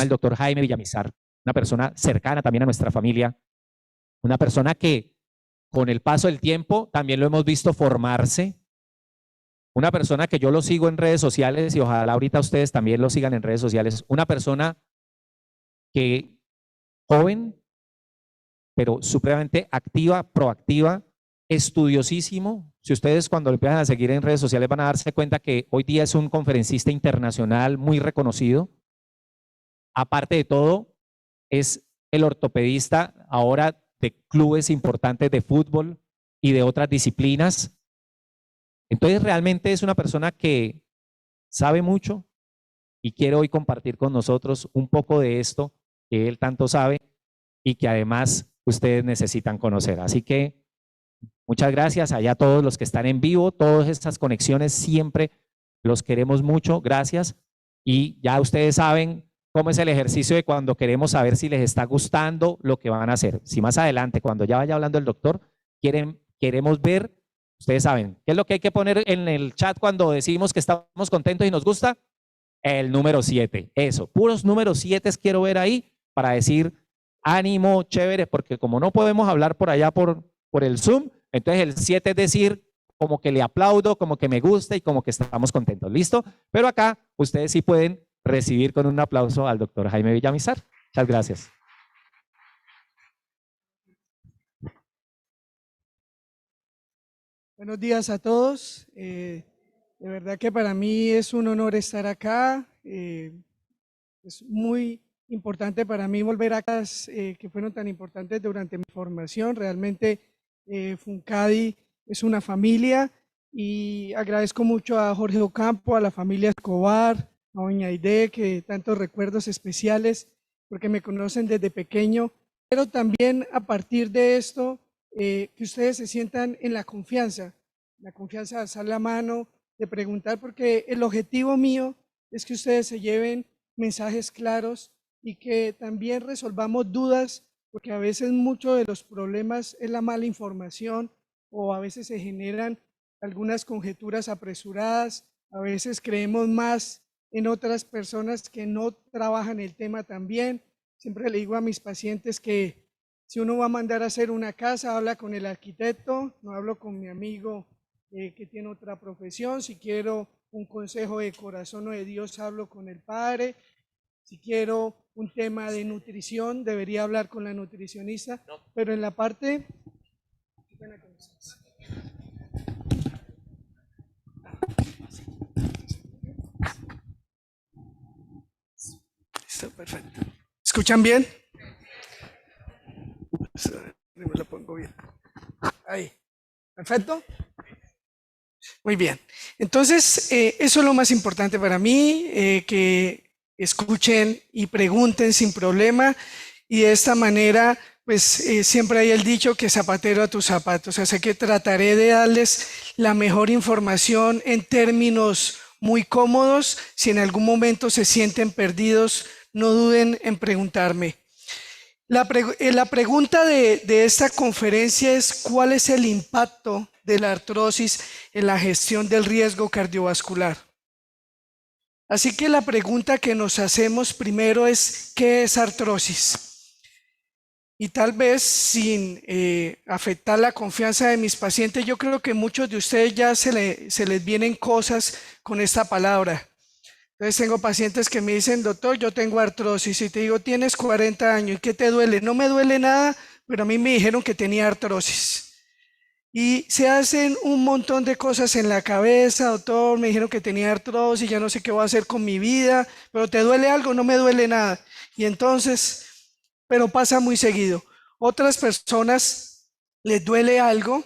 al doctor Jaime Villamizar, una persona cercana también a nuestra familia, una persona que con el paso del tiempo también lo hemos visto formarse, una persona que yo lo sigo en redes sociales y ojalá ahorita ustedes también lo sigan en redes sociales, una persona que joven, pero supremamente activa, proactiva, estudiosísimo. Si ustedes cuando le empiezan a seguir en redes sociales van a darse cuenta que hoy día es un conferencista internacional muy reconocido. Aparte de todo, es el ortopedista ahora de clubes importantes de fútbol y de otras disciplinas. Entonces realmente es una persona que sabe mucho y quiere hoy compartir con nosotros un poco de esto que él tanto sabe y que además ustedes necesitan conocer. Así que muchas gracias allá a todos los que están en vivo, todas estas conexiones siempre los queremos mucho, gracias. Y ya ustedes saben cómo es el ejercicio de cuando queremos saber si les está gustando lo que van a hacer. Si más adelante, cuando ya vaya hablando el doctor, queremos ver, ustedes saben, ¿qué es lo que hay que poner en el chat cuando decimos que estamos contentos y nos gusta? El número 7, eso, puros números 7 quiero ver ahí para decir ánimo, chévere, porque como no podemos hablar por allá por el Zoom, entonces el 7 es decir como que le aplaudo, como que me gusta y como que estamos contentos, ¿listo? Pero acá ustedes sí pueden recibir con un aplauso al doctor Jaime Villamizar. Muchas gracias. Buenos días a todos. De verdad que para mí es un honor estar acá. Es muy importante para mí volver a casas que fueron tan importantes durante mi formación. Realmente Funcadi es una familia y agradezco mucho a Jorge Ocampo, a la familia Escobar, a doña Aide, que tantos recuerdos especiales porque me conocen desde pequeño. Pero también a partir de esto, que ustedes se sientan en la confianza de alzar la mano, de preguntar, porque el objetivo mío es que ustedes se lleven mensajes claros y que también resolvamos dudas, porque a veces muchos de los problemas es la mala información o a veces se generan algunas conjeturas apresuradas, a veces creemos más en otras personas que no trabajan el tema también. Siempre le digo a mis pacientes que si uno va a mandar a hacer una casa, habla con el arquitecto, no hablo con mi amigo que tiene otra profesión. Si quiero un consejo de corazón o de Dios, hablo con el Padre. Si quiero un tema de nutrición, debería hablar con la nutricionista. Pero en la parte... Listo, perfecto. ¿Escuchan bien? Me lo pongo bien. Ahí. ¿Perfecto? Muy bien. Entonces, eso es lo más importante para mí, que escuchen y pregunten sin problema, y de esta manera, pues siempre hay el dicho que zapatero a tus zapatos, así que trataré de darles la mejor información en términos muy cómodos. Si en algún momento se sienten perdidos, no duden en preguntarme. La pregunta de esta conferencia es: ¿cuál es el impacto de la artrosis en la gestión del riesgo cardiovascular? Así que la pregunta que nos hacemos primero es: ¿qué es artrosis? Y tal vez sin afectar la confianza de mis pacientes, yo creo que muchos de ustedes ya se les vienen cosas con esta palabra. Entonces tengo pacientes que me dicen: doctor, yo tengo artrosis. Y te digo: tienes 40 años, ¿y qué te duele? No me duele nada, pero a mí me dijeron que tenía artrosis. Y se hacen un montón de cosas en la cabeza: doctor, me dijeron que tenía artrosis, ya no sé qué voy a hacer con mi vida, pero ¿te duele algo? No me duele nada. Y entonces, pero pasa muy seguido. Otras personas les duele algo,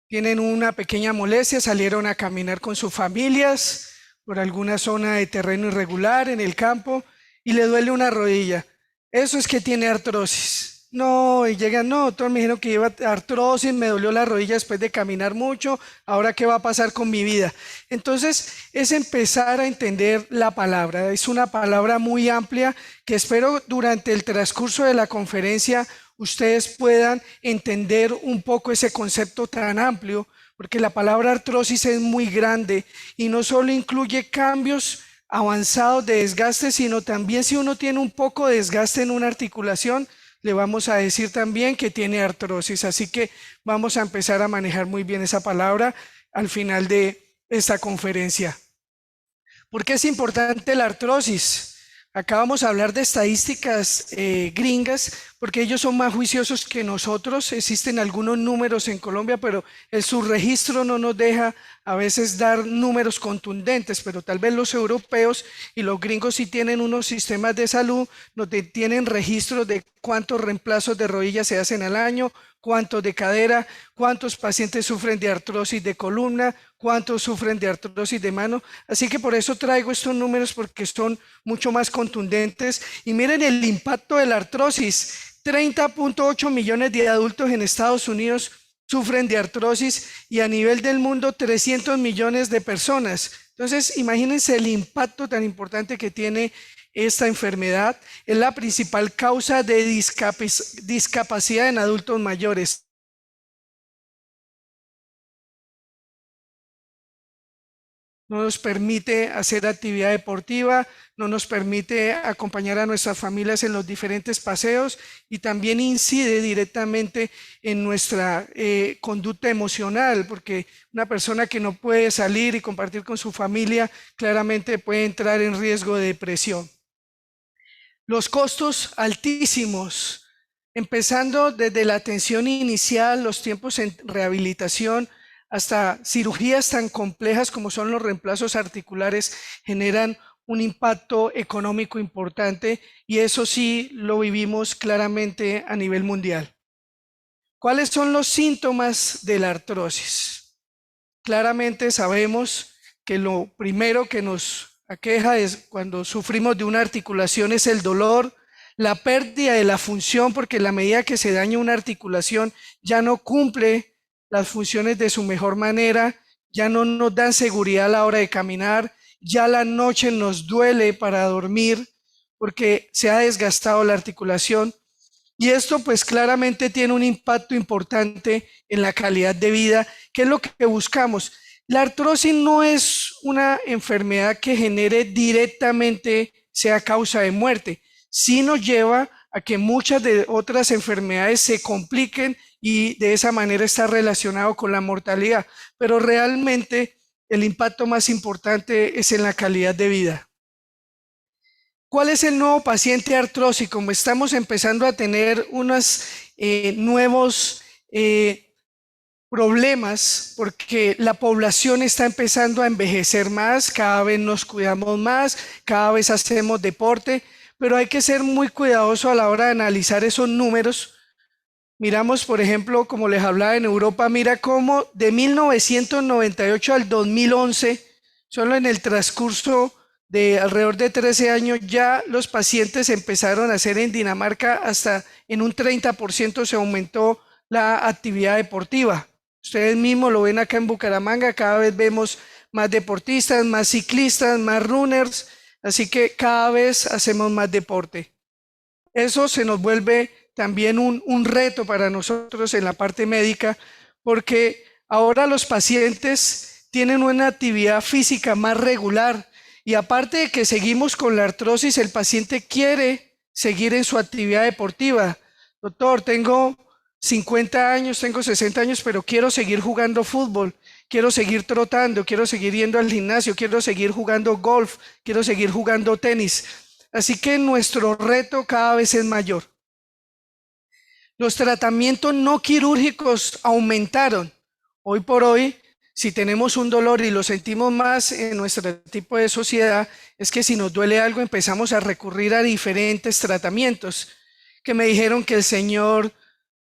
tienen una pequeña molestia, salieron a caminar con sus familias por alguna zona de terreno irregular en el campo y le duele una rodilla. Eso es que tiene artrosis. No, y llegan: no, doctor, me dijeron que lleva artrosis, me dolió la rodilla después de caminar mucho, ¿ahora qué va a pasar con mi vida? Entonces, es empezar a entender la palabra. Es una palabra muy amplia que espero durante el transcurso de la conferencia ustedes puedan entender un poco ese concepto tan amplio, porque la palabra artrosis es muy grande y no solo incluye cambios avanzado de desgaste, sino también si uno tiene un poco de desgaste en una articulación, le vamos a decir también que tiene artrosis. Así que vamos a empezar a manejar muy bien esa palabra al final de esta conferencia. ¿Por qué es importante la artrosis? Acá vamos a hablar de estadísticas gringas, porque ellos son más juiciosos que nosotros. Existen algunos números en Colombia, pero el subregistro no nos deja a veces dar números contundentes, pero tal vez los europeos y los gringos sí tienen unos sistemas de salud donde tienen registros de cuántos reemplazos de rodillas se hacen al año, cuántos de cadera, cuántos pacientes sufren de artrosis de columna, cuántos sufren de artrosis de mano. Así que por eso traigo estos números, porque son mucho más contundentes. Y miren el impacto de la artrosis. 30.8 millones de adultos en Estados Unidos sufren de artrosis y a nivel del mundo 300 millones de personas. Entonces, imagínense el impacto tan importante que tiene esta enfermedad. Es la principal causa de discapacidad en adultos mayores. No nos permite hacer actividad deportiva, no nos permite acompañar a nuestras familias en los diferentes paseos y también incide directamente en nuestra conducta emocional, porque una persona que no puede salir y compartir con su familia claramente puede entrar en riesgo de depresión. Los costos altísimos, empezando desde la atención inicial, los tiempos en rehabilitación, hasta cirugías tan complejas como son los reemplazos articulares, generan un impacto económico importante, y eso sí lo vivimos claramente a nivel mundial. ¿Cuáles son los síntomas de la artrosis? Claramente sabemos que lo primero que nos aqueja es cuando sufrimos de una articulación es el dolor, la pérdida de la función, porque en la medida que se daña una articulación ya no cumple las funciones de su mejor manera, ya no nos dan seguridad a la hora de caminar, ya la noche nos duele para dormir porque se ha desgastado la articulación, y esto pues claramente tiene un impacto importante en la calidad de vida, que es lo que buscamos. La artrosis no es una enfermedad que genere directamente sea causa de muerte, sí nos lleva a que muchas de otras enfermedades se compliquen y de esa manera está relacionado con la mortalidad, pero realmente el impacto más importante es en la calidad de vida. ¿Cuál es el nuevo paciente artrósico? Como estamos empezando a tener unos nuevos problemas, porque la población está empezando a envejecer más, cada vez nos cuidamos más, cada vez hacemos deporte, pero hay que ser muy cuidadoso a la hora de analizar esos números. Miramos, por ejemplo, como les hablaba en Europa, mira cómo de 1998 al 2011, solo en el transcurso de alrededor de 13 años, ya los pacientes empezaron a hacer en Dinamarca hasta en un 30% se aumentó la actividad deportiva. Ustedes mismos lo ven acá en Bucaramanga, cada vez vemos más deportistas, más ciclistas, más runners, así que cada vez hacemos más deporte. Eso se nos vuelve también un reto para nosotros en la parte médica, porque ahora los pacientes tienen una actividad física más regular, y aparte de que seguimos con la artrosis, el paciente quiere seguir en su actividad deportiva. Doctor, tengo 50 años, tengo 60 años, pero quiero seguir jugando fútbol, quiero seguir trotando, quiero seguir yendo al gimnasio, quiero seguir jugando golf, quiero seguir jugando tenis. Así que nuestro reto cada vez es mayor. Los tratamientos no quirúrgicos aumentaron. Hoy por hoy, si tenemos un dolor y lo sentimos más en nuestro tipo de sociedad, es que si nos duele algo empezamos a recurrir a diferentes tratamientos. Que me dijeron que el señor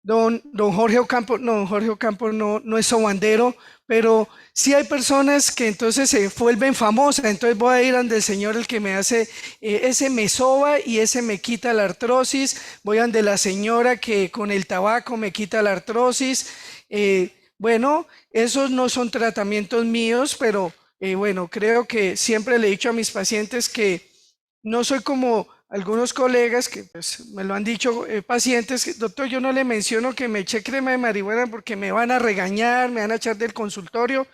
don Jorge Ocampo, no es sobandero, pero sí hay personas que entonces se vuelven famosas. Entonces voy a ir ante el señor, el que me hace, ese me soba y ese me quita la artrosis. Voy ante la señora que con el tabaco me quita la artrosis. Bueno, esos no son tratamientos míos, pero bueno, creo que siempre le he dicho a mis pacientes que no soy como algunos colegas que pues, me lo han dicho, pacientes, que, doctor, yo no le menciono que me eché crema de marihuana porque me van a regañar, me van a echar del consultorio.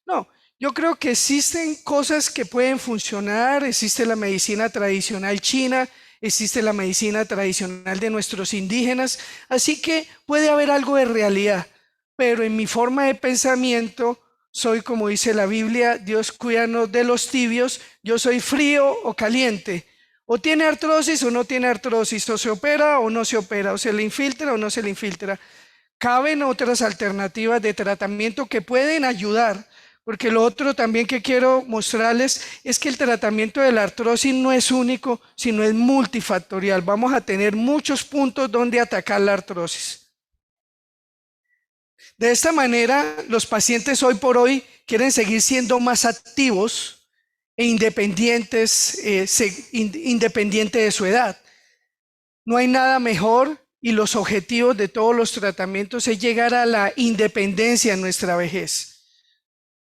No, Yo creo que existen cosas que pueden funcionar, existe la medicina tradicional china, existe la medicina tradicional de nuestros indígenas, así que puede haber algo de realidad, pero en mi forma de pensamiento soy, como dice la Biblia, Dios cuídanos de los tibios, yo soy frío o caliente, o tiene artrosis o no tiene artrosis, o se opera o no se opera, o se le infiltra o no se le infiltra. Caben otras alternativas de tratamiento que pueden ayudar, porque lo otro también que quiero mostrarles es que el tratamiento de la artrosis no es único, sino es multifactorial. Vamos a tener muchos puntos donde atacar la artrosis. De esta manera, los pacientes hoy por hoy quieren seguir siendo más activos e independientes, independiente de su edad. No hay nada mejor y los objetivos de todos los tratamientos es llegar a la independencia en nuestra vejez.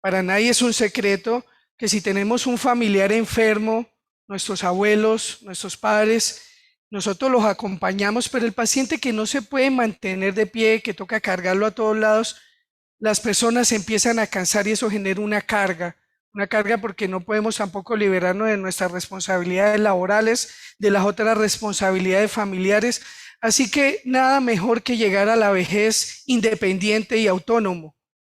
Para nadie es un secreto que si tenemos un familiar enfermo, nuestros abuelos, nuestros padres, nosotros los acompañamos, pero el paciente que no se puede mantener de pie, que toca cargarlo a todos lados, las personas se empiezan a cansar y eso genera una carga porque no podemos tampoco liberarnos de nuestras responsabilidades laborales, de las otras responsabilidades familiares. Así que nada mejor que llegar a la vejez independiente y autónomo.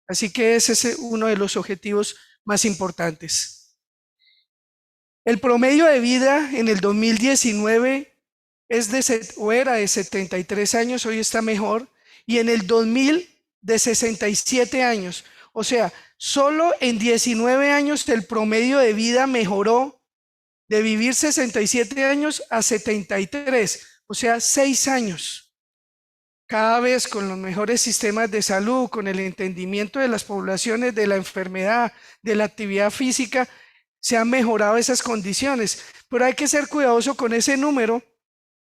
Así que ese es uno de los objetivos más importantes. El promedio de vida en el 2019 era de 73 años, hoy está mejor, y en el 2000 de 67 años. O sea, solo en 19 años el promedio de vida mejoró de vivir 67 años a 73, o sea, 6 años. Cada vez con los mejores sistemas de salud, con el entendimiento de las poblaciones, de la enfermedad, de la actividad física, se han mejorado esas condiciones. Pero hay que ser cuidadoso con ese número,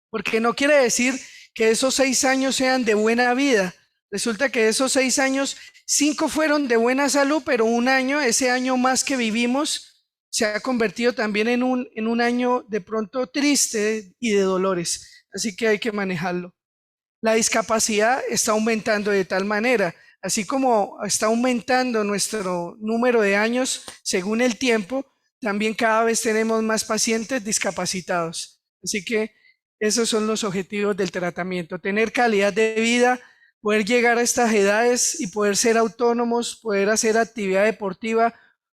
porque no quiere decir que esos 6 años sean de buena vida. Resulta que de esos 6 años, 5 fueron de buena salud, pero un año, ese año más que vivimos, se ha convertido también en un año de pronto triste y de dolores. Así que hay que manejarlo. La discapacidad está aumentando de tal manera, así como está aumentando nuestro número de años según el tiempo, también cada vez tenemos más pacientes discapacitados. Así que esos son los objetivos del tratamiento, tener calidad de vida, poder llegar a estas edades y poder ser autónomos, poder hacer actividad deportiva.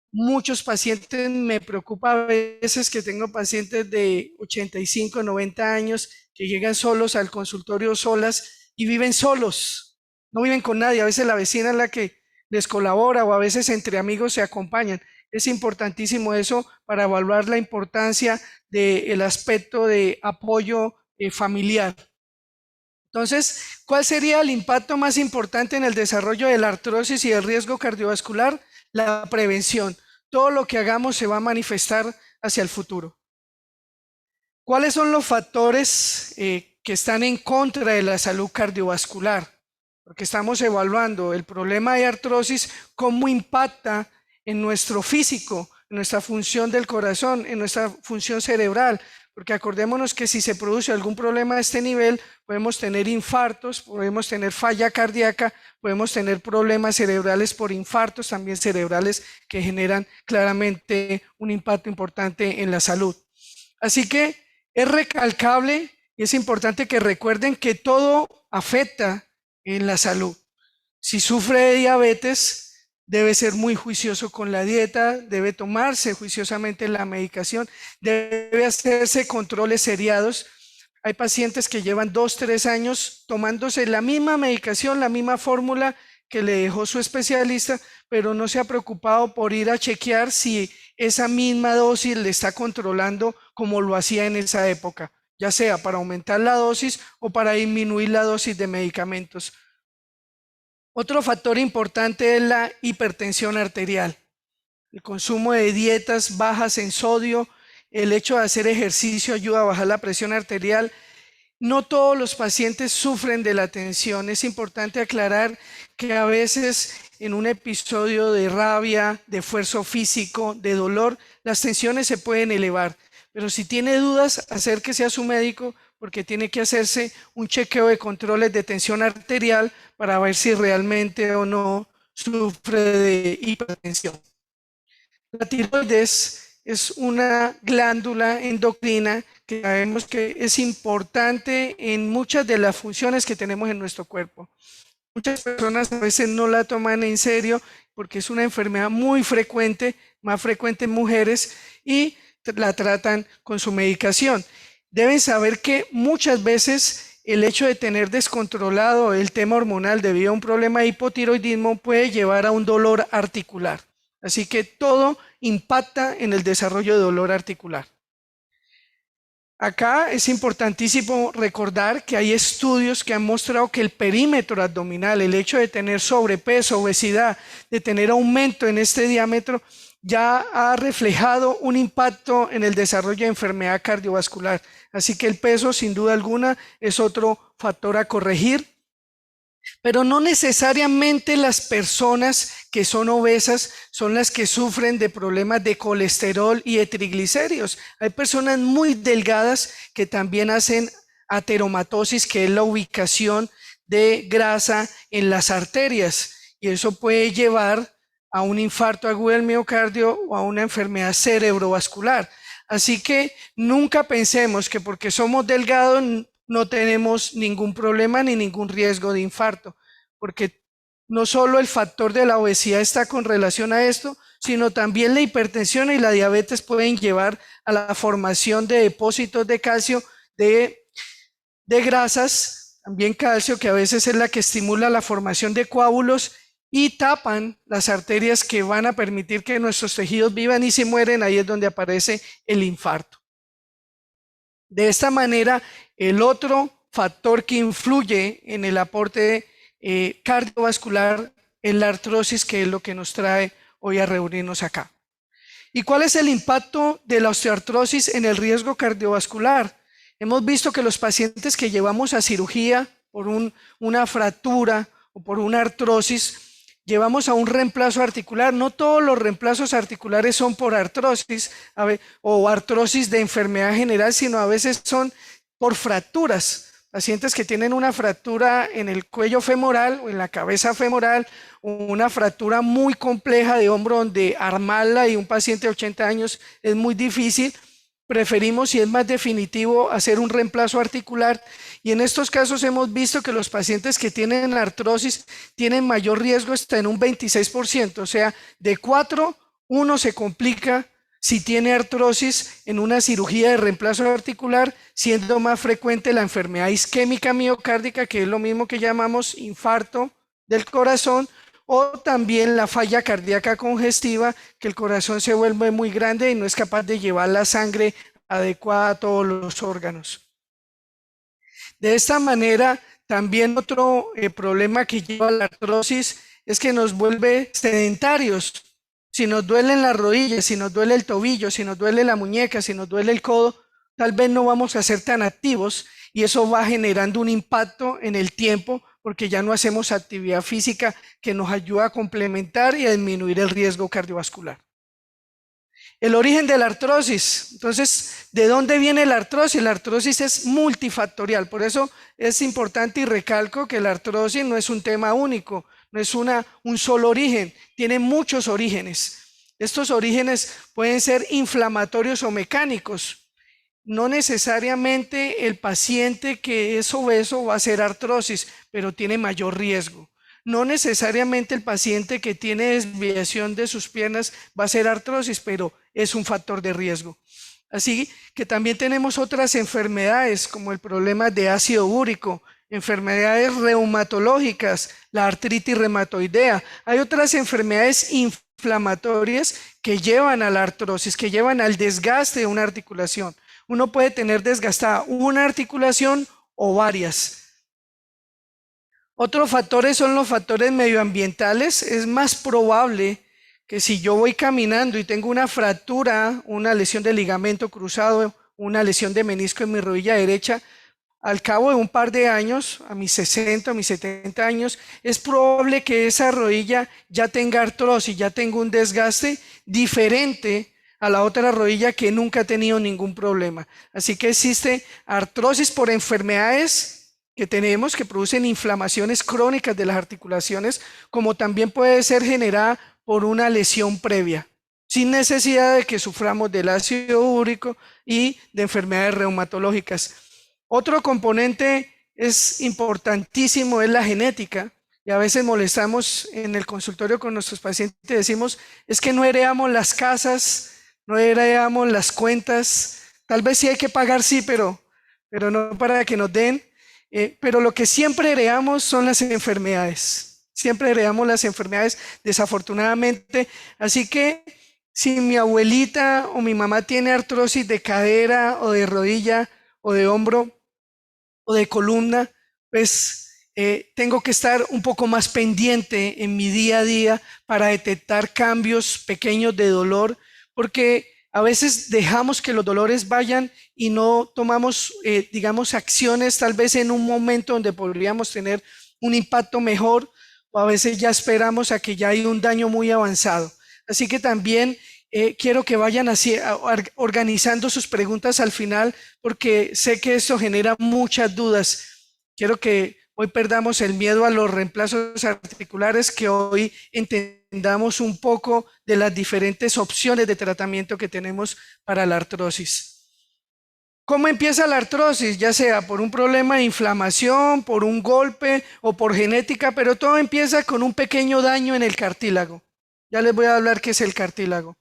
Muchos pacientes, me preocupa a veces que tengo pacientes de 85, 90 años que llegan solos al consultorio solas y viven solos, no viven con nadie. A veces la vecina es la que les colabora o a veces entre amigos se acompañan. Es importantísimo eso para evaluar la importancia del aspecto de apoyo familiar. Entonces, ¿cuál sería el impacto más importante en el desarrollo de la artrosis y el riesgo cardiovascular? La prevención. Todo lo que hagamos se va a manifestar hacia el futuro. ¿Cuáles son los factores que están en contra de la salud cardiovascular? Porque estamos evaluando el problema de artrosis, cómo impacta en nuestro físico, en nuestra función del corazón, en nuestra función cerebral. Porque acordémonos que si se produce algún problema de este nivel, podemos tener infartos, podemos tener falla cardíaca, podemos tener problemas cerebrales por infartos, también cerebrales que generan claramente un impacto importante en la salud. Así que es recalcable y es importante que recuerden que todo afecta en la salud. Si sufre de diabetes, debe ser muy juicioso con la dieta, debe tomarse juiciosamente la medicación, debe hacerse controles seriados. Hay pacientes que llevan 2, 3 años tomándose la misma medicación, la misma fórmula que le dejó su especialista, pero no se ha preocupado por ir a chequear si esa misma dosis le está controlando como lo hacía en esa época, ya sea para aumentar la dosis o para disminuir la dosis de medicamentos. Otro factor importante es la hipertensión arterial. El consumo de dietas bajas en sodio, el hecho de hacer ejercicio ayuda a bajar la presión arterial. No todos los pacientes sufren de la tensión. Es importante aclarar que a veces en un episodio de rabia, de esfuerzo físico, de dolor, las tensiones se pueden elevar. Pero si tiene dudas, acérquese a su médico porque tiene que hacerse un chequeo de controles de tensión arterial para ver si realmente o no sufre de hipertensión. La tiroides es una glándula endocrina que sabemos que es importante en muchas de las funciones que tenemos en nuestro cuerpo. Muchas personas a veces no la toman en serio porque es una enfermedad muy frecuente, más frecuente en mujeres, y la tratan con su medicación. Deben saber que muchas veces el hecho de tener descontrolado el tema hormonal debido a un problema de hipotiroidismo puede llevar a un dolor articular. Así que todo impacta en el desarrollo de dolor articular. Acá es importantísimo recordar que hay estudios que han mostrado que el perímetro abdominal, el hecho de tener sobrepeso, obesidad, de tener aumento en este diámetro, ya ha reflejado un impacto en el desarrollo de enfermedad cardiovascular. Así que el peso, sin duda alguna, es otro factor a corregir. Pero no necesariamente las personas que son obesas son las que sufren de problemas de colesterol y de triglicéridos. Hay personas muy delgadas que también hacen ateromatosis, que es la ubicación de grasa en las arterias, y eso puede llevar a un infarto agudo del miocardio o a una enfermedad cerebrovascular. Así que nunca pensemos que porque somos delgados no tenemos ningún problema ni ningún riesgo de infarto, porque no solo el factor de la obesidad está con relación a esto, sino también la hipertensión y la diabetes pueden llevar a la formación de depósitos de calcio, de grasas, también calcio, que a veces es la que estimula la formación de coágulos y tapan las arterias que van a permitir que nuestros tejidos vivan y se mueren. Ahí es donde aparece el infarto. De esta manera, el otro factor que influye en el aporte cardiovascular es la artrosis, que es lo que nos trae hoy a reunirnos acá. ¿Y cuál es el impacto de la osteoartrosis en el riesgo cardiovascular? Hemos visto que los pacientes que llevamos a cirugía por una fractura o por una artrosis, llevamos a un reemplazo articular. No todos los reemplazos articulares son por artrosis o artrosis de enfermedad general, sino a veces son por fracturas. Pacientes que tienen una fractura en el cuello femoral o en la cabeza femoral, o una fractura muy compleja de hombro donde armarla, y un paciente de 80 años es muy difícil. Preferimos, si es más definitivo, hacer un reemplazo articular, y en estos casos hemos visto que los pacientes que tienen artrosis tienen mayor riesgo hasta en un 26%, o sea, de 4, 1 se complica si tiene artrosis en una cirugía de reemplazo articular, siendo más frecuente la enfermedad isquémica miocárdica, que es lo mismo que llamamos infarto del corazón, o también la falla cardíaca congestiva, que el corazón se vuelve muy grande y no es capaz de llevar la sangre adecuada a todos los órganos. De esta manera, también otro problema que lleva a la artrosis es que nos vuelve sedentarios. Si nos duelen las rodillas, si nos duele el tobillo, si nos duele la muñeca, si nos duele el codo, tal vez no vamos a ser tan activos, y eso va generando un impacto en el tiempo, porque ya no hacemos actividad física que nos ayuda a complementar y a disminuir el riesgo cardiovascular. El origen de la artrosis. Entonces, ¿de dónde viene la artrosis? La artrosis es multifactorial, por eso es importante, y recalco que la artrosis no es un tema único, no es un solo origen, tiene muchos orígenes. Estos orígenes pueden ser inflamatorios o mecánicos. No necesariamente el paciente que es obeso va a hacer artrosis, pero tiene mayor riesgo. No necesariamente el paciente que tiene desviación de sus piernas va a hacer artrosis, pero es un factor de riesgo. Así que también tenemos otras enfermedades como el problema de ácido úrico, enfermedades reumatológicas, la artritis reumatoidea. Hay otras enfermedades inflamatorias que llevan a la artrosis, que llevan al desgaste de una articulación. Uno puede tener desgastada una articulación o varias. Otros factores son los factores medioambientales. Es más probable que si yo voy caminando y tengo una fractura, una lesión de ligamento cruzado, una lesión de menisco en mi rodilla derecha, al cabo de un par de años, a mis 60, a mis 70 años, es probable que esa rodilla ya tenga artrosis, ya tenga un desgaste diferente a la otra rodilla que nunca ha tenido ningún problema. Así que existe artrosis por enfermedades que tenemos que producen inflamaciones crónicas de las articulaciones, como también puede ser generada por una lesión previa. sin necesidad de que suframos del ácido úrico y de enfermedades reumatológicas. Otro componente es importantísimo, es la genética. Y a veces molestamos en el consultorio con nuestros pacientes y decimos, es que no heredamos las casas, no heredamos las cuentas. Tal vez sí hay que pagar, sí, pero no para que nos den. Pero lo que siempre heredamos son las enfermedades. Siempre heredamos las enfermedades, desafortunadamente. Así que si mi abuelita o mi mamá tiene artrosis de cadera o de rodilla o de hombro o de columna, pues tengo que estar un poco más pendiente en mi día a día para detectar cambios pequeños de dolor, porque a veces dejamos que los dolores vayan y no tomamos, digamos, acciones tal vez en un momento donde podríamos tener un impacto mejor, o a veces ya esperamos a que ya hay un daño muy avanzado. Así que también quiero que vayan así, organizando sus preguntas al final, porque sé que esto genera muchas dudas. Quiero que hoy perdamos el miedo a los reemplazos articulares, que hoy entendamos un poco de las diferentes opciones de tratamiento que tenemos para la artrosis. ¿Cómo empieza la artrosis? Ya sea por un problema de inflamación, por un golpe o por genética, pero todo empieza con un pequeño daño en el cartílago. Ya les voy a hablar qué es el cartílago.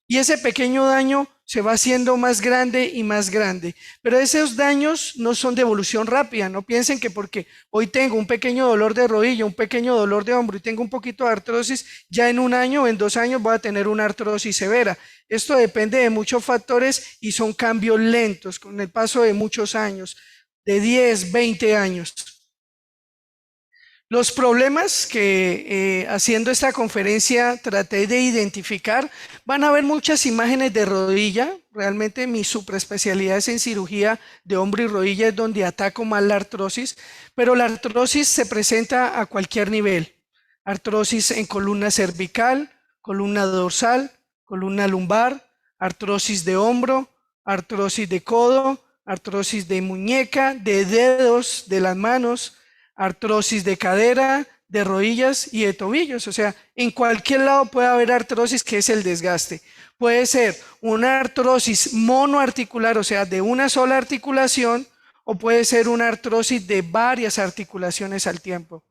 Y ese pequeño daño se va haciendo más grande y más grande. Pero esos daños no son de evolución rápida. No piensen que porque hoy tengo un pequeño dolor de rodilla, un pequeño dolor de hombro y tengo un poquito de artrosis, ya en 1 año o en 2 años voy a tener una artrosis severa. Esto depende de muchos factores y son cambios lentos con el paso de muchos años, de 10, 20 años. Los problemas que haciendo esta conferencia traté de identificar, van a ver muchas imágenes de rodilla. Realmente mi superespecialidad es en cirugía de hombro y rodilla, es donde ataco más la artrosis, pero la artrosis se presenta a cualquier nivel. Artrosis en columna cervical, columna dorsal, columna lumbar, artrosis de hombro, artrosis de codo, artrosis de muñeca, de dedos, de las manos, artrosis de cadera, de rodillas y de tobillos. O sea, en cualquier lado puede haber artrosis, que es el desgaste. Puede ser una artrosis monoarticular, o sea, de una sola articulación, o puede ser una artrosis de varias articulaciones al tiempo.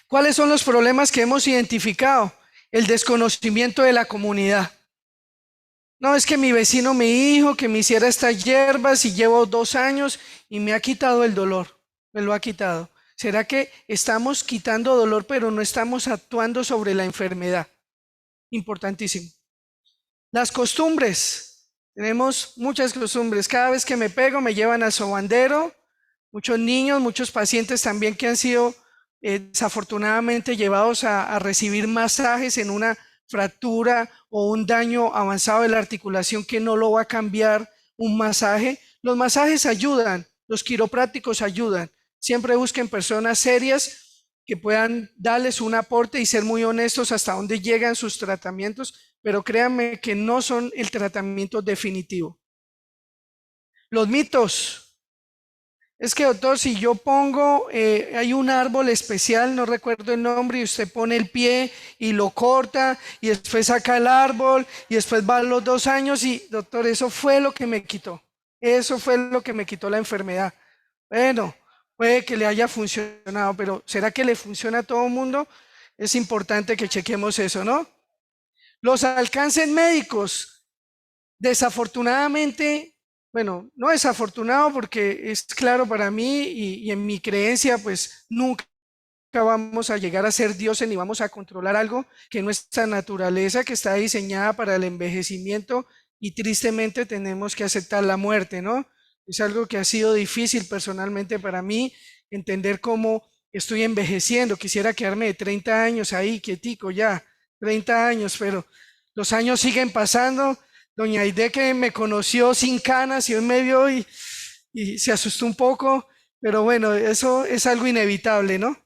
¿Cuáles son los problemas que hemos identificado? El desconocimiento de la comunidad. No, es que mi vecino me dijo que me hiciera estas hierbas y llevo 2 años y me ha quitado el dolor. Me lo ha quitado. ¿Será que estamos quitando dolor pero no estamos actuando sobre la enfermedad? Importantísimo. Las costumbres. Tenemos muchas costumbres. Cada vez que me pego me llevan al sobandero. Muchos niños, muchos pacientes también que han sido desafortunadamente llevados a recibir masajes en una fractura o un daño avanzado de la articulación que no lo va a cambiar un masaje. Los masajes ayudan, los quiroprácticos ayudan. Siempre busquen personas serias que puedan darles un aporte y ser muy honestos hasta dónde llegan sus tratamientos, pero créanme que no son el tratamiento definitivo. Los mitos. Es que, doctor, si yo pongo, hay un árbol especial, no recuerdo el nombre, y usted pone el pie y lo corta y después saca el árbol y después van los 2 años y, doctor, eso fue lo que me quitó. Eso fue lo que me quitó la enfermedad. Bueno, puede que le haya funcionado, pero ¿será que le funciona a todo el mundo? Es importante que chequemos eso, ¿no? Los alcances médicos, desafortunadamente, bueno, no desafortunado porque es claro para mí y en mi creencia, pues nunca vamos a llegar a ser dioses ni vamos a controlar algo que nuestra naturaleza, que está diseñada para el envejecimiento, y tristemente tenemos que aceptar la muerte, ¿no? Es algo que ha sido difícil personalmente para mí, entender cómo estoy envejeciendo. Quisiera quedarme de 30 años ahí, quietico ya, 30 años, pero los años siguen pasando. Doña Aide, que me conoció sin canas y hoy me vio y se asustó un poco, pero bueno, eso es algo inevitable, ¿no?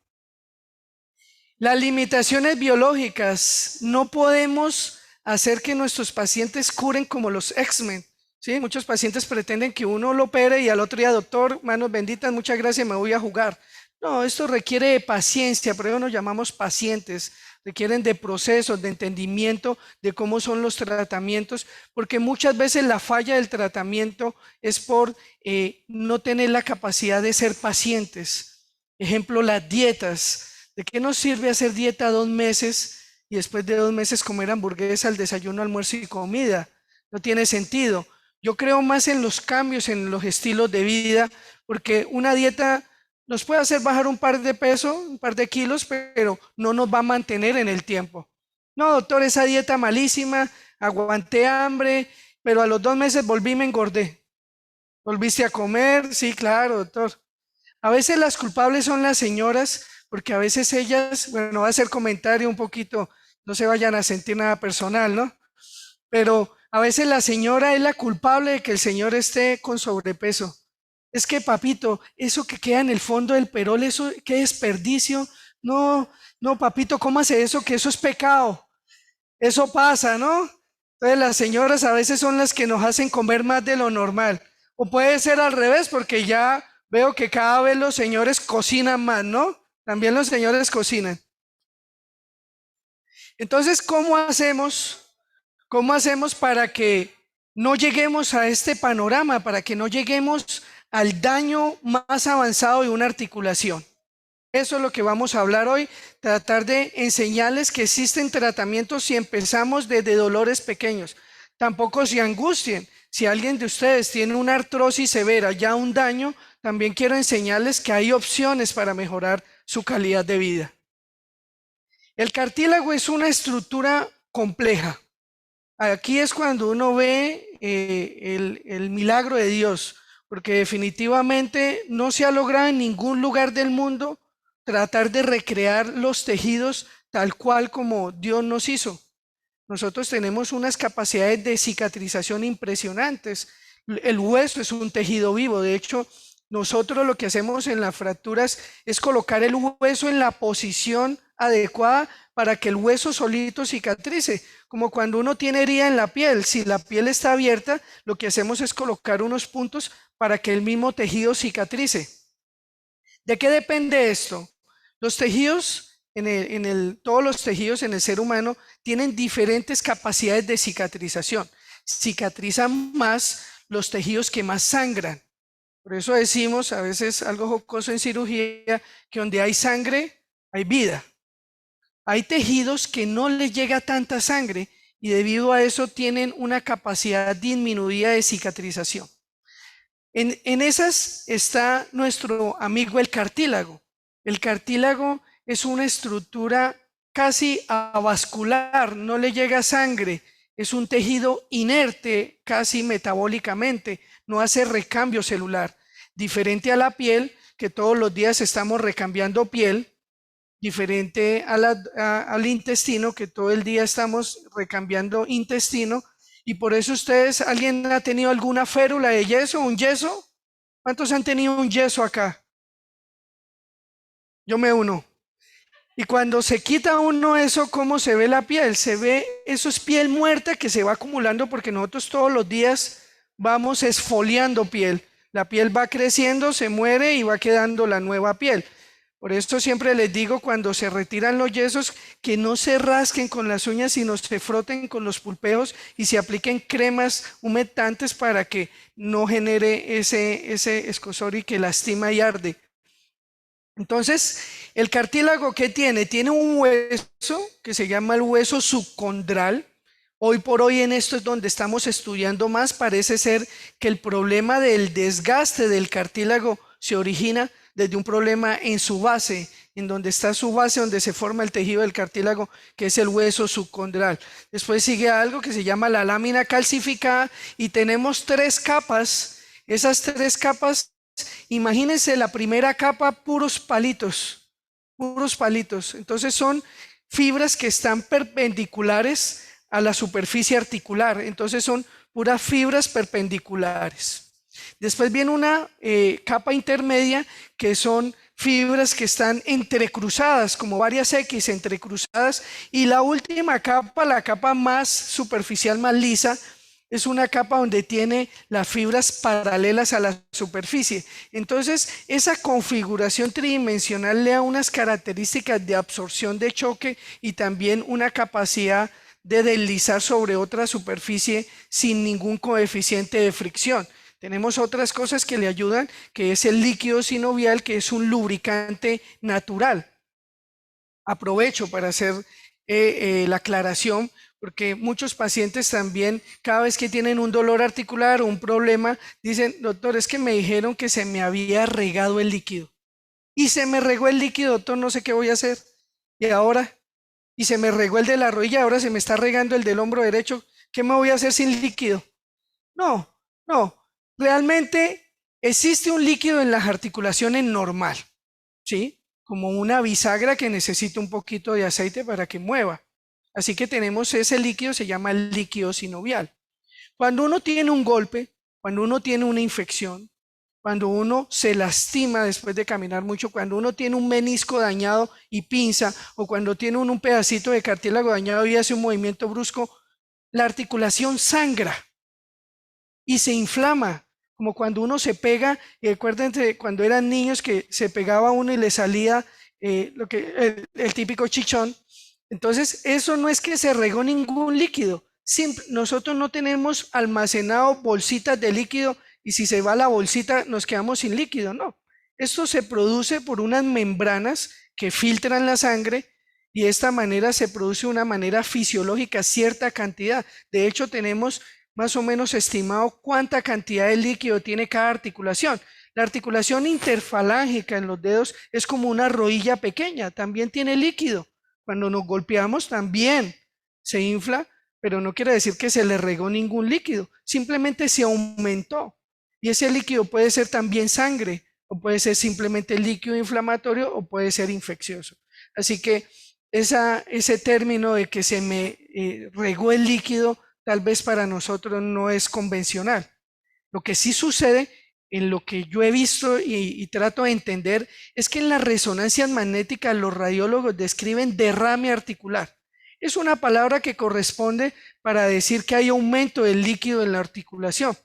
Las limitaciones biológicas. No podemos hacer que nuestros pacientes curen como los X-Men. ¿Sí? Muchos pacientes pretenden que uno lo opere y al otro día, doctor, manos benditas, muchas gracias, me voy a jugar. No, esto requiere de paciencia, por eso nos llamamos pacientes. Requieren de procesos, de entendimiento de cómo son los tratamientos, porque muchas veces la falla del tratamiento es por no tener la capacidad de ser pacientes. Ejemplo, las dietas. ¿De qué nos sirve hacer dieta 2 meses y después de 2 meses comer hamburguesa al desayuno, almuerzo y comida? No tiene sentido. Yo creo más en los cambios en los estilos de vida, porque una dieta nos puede hacer bajar un par de peso, un par de kilos, pero no nos va a mantener en el tiempo. No, doctor, esa dieta malísima, aguanté hambre, pero a los 2 meses volví y me engordé. ¿Volviste a comer? Sí, claro, doctor. A veces las culpables son las señoras, porque a veces ellas, bueno, va a hacer comentario un poquito, no se vayan a sentir nada personal, ¿no? Pero a veces la señora es la culpable de que el señor esté con sobrepeso. Es que, papito, eso que queda en el fondo del perol, eso, qué desperdicio. No, no, papito, ¿cómo hace eso? Que eso es pecado. Eso pasa, ¿no? Entonces las señoras a veces son las que nos hacen comer más de lo normal. O puede ser al revés, porque ya veo que cada vez los señores cocinan más, ¿no? También los señores cocinan. Entonces, ¿cómo hacemos para que no lleguemos a este panorama, para que no lleguemos al daño más avanzado de una articulación? Eso es lo que vamos a hablar hoy, tratar de enseñarles que existen tratamientos si empezamos desde dolores pequeños. Tampoco se angustien. Si alguien de ustedes tiene una artrosis severa, ya un daño, también quiero enseñarles que hay opciones para mejorar su calidad de vida. El cartílago es una estructura compleja. Aquí es cuando uno ve el milagro de Dios, porque definitivamente no se ha logrado en ningún lugar del mundo tratar de recrear los tejidos tal cual como Dios nos hizo. Nosotros tenemos unas capacidades de cicatrización impresionantes. El hueso es un tejido vivo. De hecho, nosotros lo que hacemos en las fracturas es colocar el hueso en la posición adecuada para que el hueso solito cicatrice. Como cuando uno tiene herida en la piel, si la piel está abierta, lo que hacemos es colocar unos puntos para que el mismo tejido cicatrice. ¿De qué depende esto? Los tejidos, todos los tejidos en el ser humano tienen diferentes capacidades de cicatrización. Cicatrizan más los tejidos que más sangran. Por eso decimos, a veces algo jocoso en cirugía, que donde hay sangre, hay vida. Hay tejidos que no les llega tanta sangre y debido a eso tienen una capacidad disminuida de cicatrización. En esas está nuestro amigo el cartílago. El cartílago es una estructura casi avascular, no le llega sangre, es un tejido inerte casi metabólicamente, no hace recambio celular. Diferente a la piel, que todos los días estamos recambiando piel, diferente al intestino, que todo el día estamos recambiando intestino, y por eso ustedes, ¿alguien ha tenido alguna férula de yeso, un yeso? ¿Cuántos han tenido un yeso acá? Yo me uno. Y cuando se quita uno eso, ¿cómo se ve la piel? Se ve, eso es piel muerta que se va acumulando porque nosotros todos los días vamos esfoliando piel. La piel va creciendo, se muere y va quedando la nueva piel. Por esto siempre les digo cuando se retiran los yesos que no se rasquen con las uñas, sino se froten con los pulpeos y se apliquen cremas humectantes para que no genere ese escozor y que lastima y arde. Entonces, el cartílago, ¿qué tiene? Tiene un hueso que se llama el hueso subcondral. Hoy por hoy en esto es donde estamos estudiando más. Parece ser que el problema del desgaste del cartílago se origina desde un problema en su base, en donde está su base, donde se forma el tejido del cartílago, que es el hueso subcondral. Después sigue algo que se llama la lámina calcificada y tenemos 3 capas. Esas 3 capas, imagínense la primera capa, puros palitos. Entonces son fibras que están perpendiculares a la superficie articular. Entonces son puras fibras perpendiculares. Después viene una capa intermedia que son fibras que están entrecruzadas, como varias X entrecruzadas. Y la última capa, la capa más superficial, más lisa, es una capa donde tiene las fibras paralelas a la superficie. Entonces, esa configuración tridimensional le da unas características de absorción de choque y también una capacidad de deslizar sobre otra superficie sin ningún coeficiente de fricción. Tenemos otras cosas que le ayudan, que es el líquido sinovial, que es un lubricante natural. Aprovecho para hacer la aclaración, porque muchos pacientes también, cada vez que tienen un dolor articular o un problema, dicen, doctor, es que me dijeron que se me había regado el líquido. Y se me regó el líquido, doctor, no sé qué voy a hacer. Y ahora, y se me regó el de la rodilla, ahora se me está regando el del hombro derecho. ¿Qué me voy a hacer sin líquido? No, no. Realmente existe un líquido en las articulaciones normal, ¿sí? Como una bisagra que necesita un poquito de aceite para que mueva. Así que tenemos ese líquido, se llama el líquido sinovial. Cuando uno tiene un golpe, cuando uno tiene una infección, cuando uno se lastima después de caminar mucho, cuando uno tiene un menisco dañado y pinza, o cuando tiene un pedacito de cartílago dañado y hace un movimiento brusco, la articulación sangra y se inflama, como cuando uno se pega, y acuérdense cuando eran niños que se pegaba uno y le salía el típico chichón. Entonces, eso no es que se regó ningún líquido. Nosotros no tenemos almacenado bolsitas de líquido y si se va la bolsita nos quedamos sin líquido, no. Esto se produce por unas membranas que filtran la sangre y de esta manera se produce de una manera fisiológica cierta cantidad. De hecho, tenemos más o menos estimado cuánta cantidad de líquido tiene cada articulación. La articulación interfalángica en los dedos es como una rodilla pequeña, también tiene líquido. Cuando nos golpeamos también se infla, pero no quiere decir que se le regó ningún líquido, simplemente se aumentó. Y ese líquido puede ser también sangre, o puede ser simplemente líquido inflamatorio, o puede ser infeccioso. Así que ese término de que se me regó el líquido, tal vez para nosotros no es convencional. Lo que sí sucede, en lo que yo he visto y trato de entender, es que en las resonancias magnéticas los radiólogos describen derrame articular. Es una palabra que corresponde para decir que hay aumento del líquido en la articulación.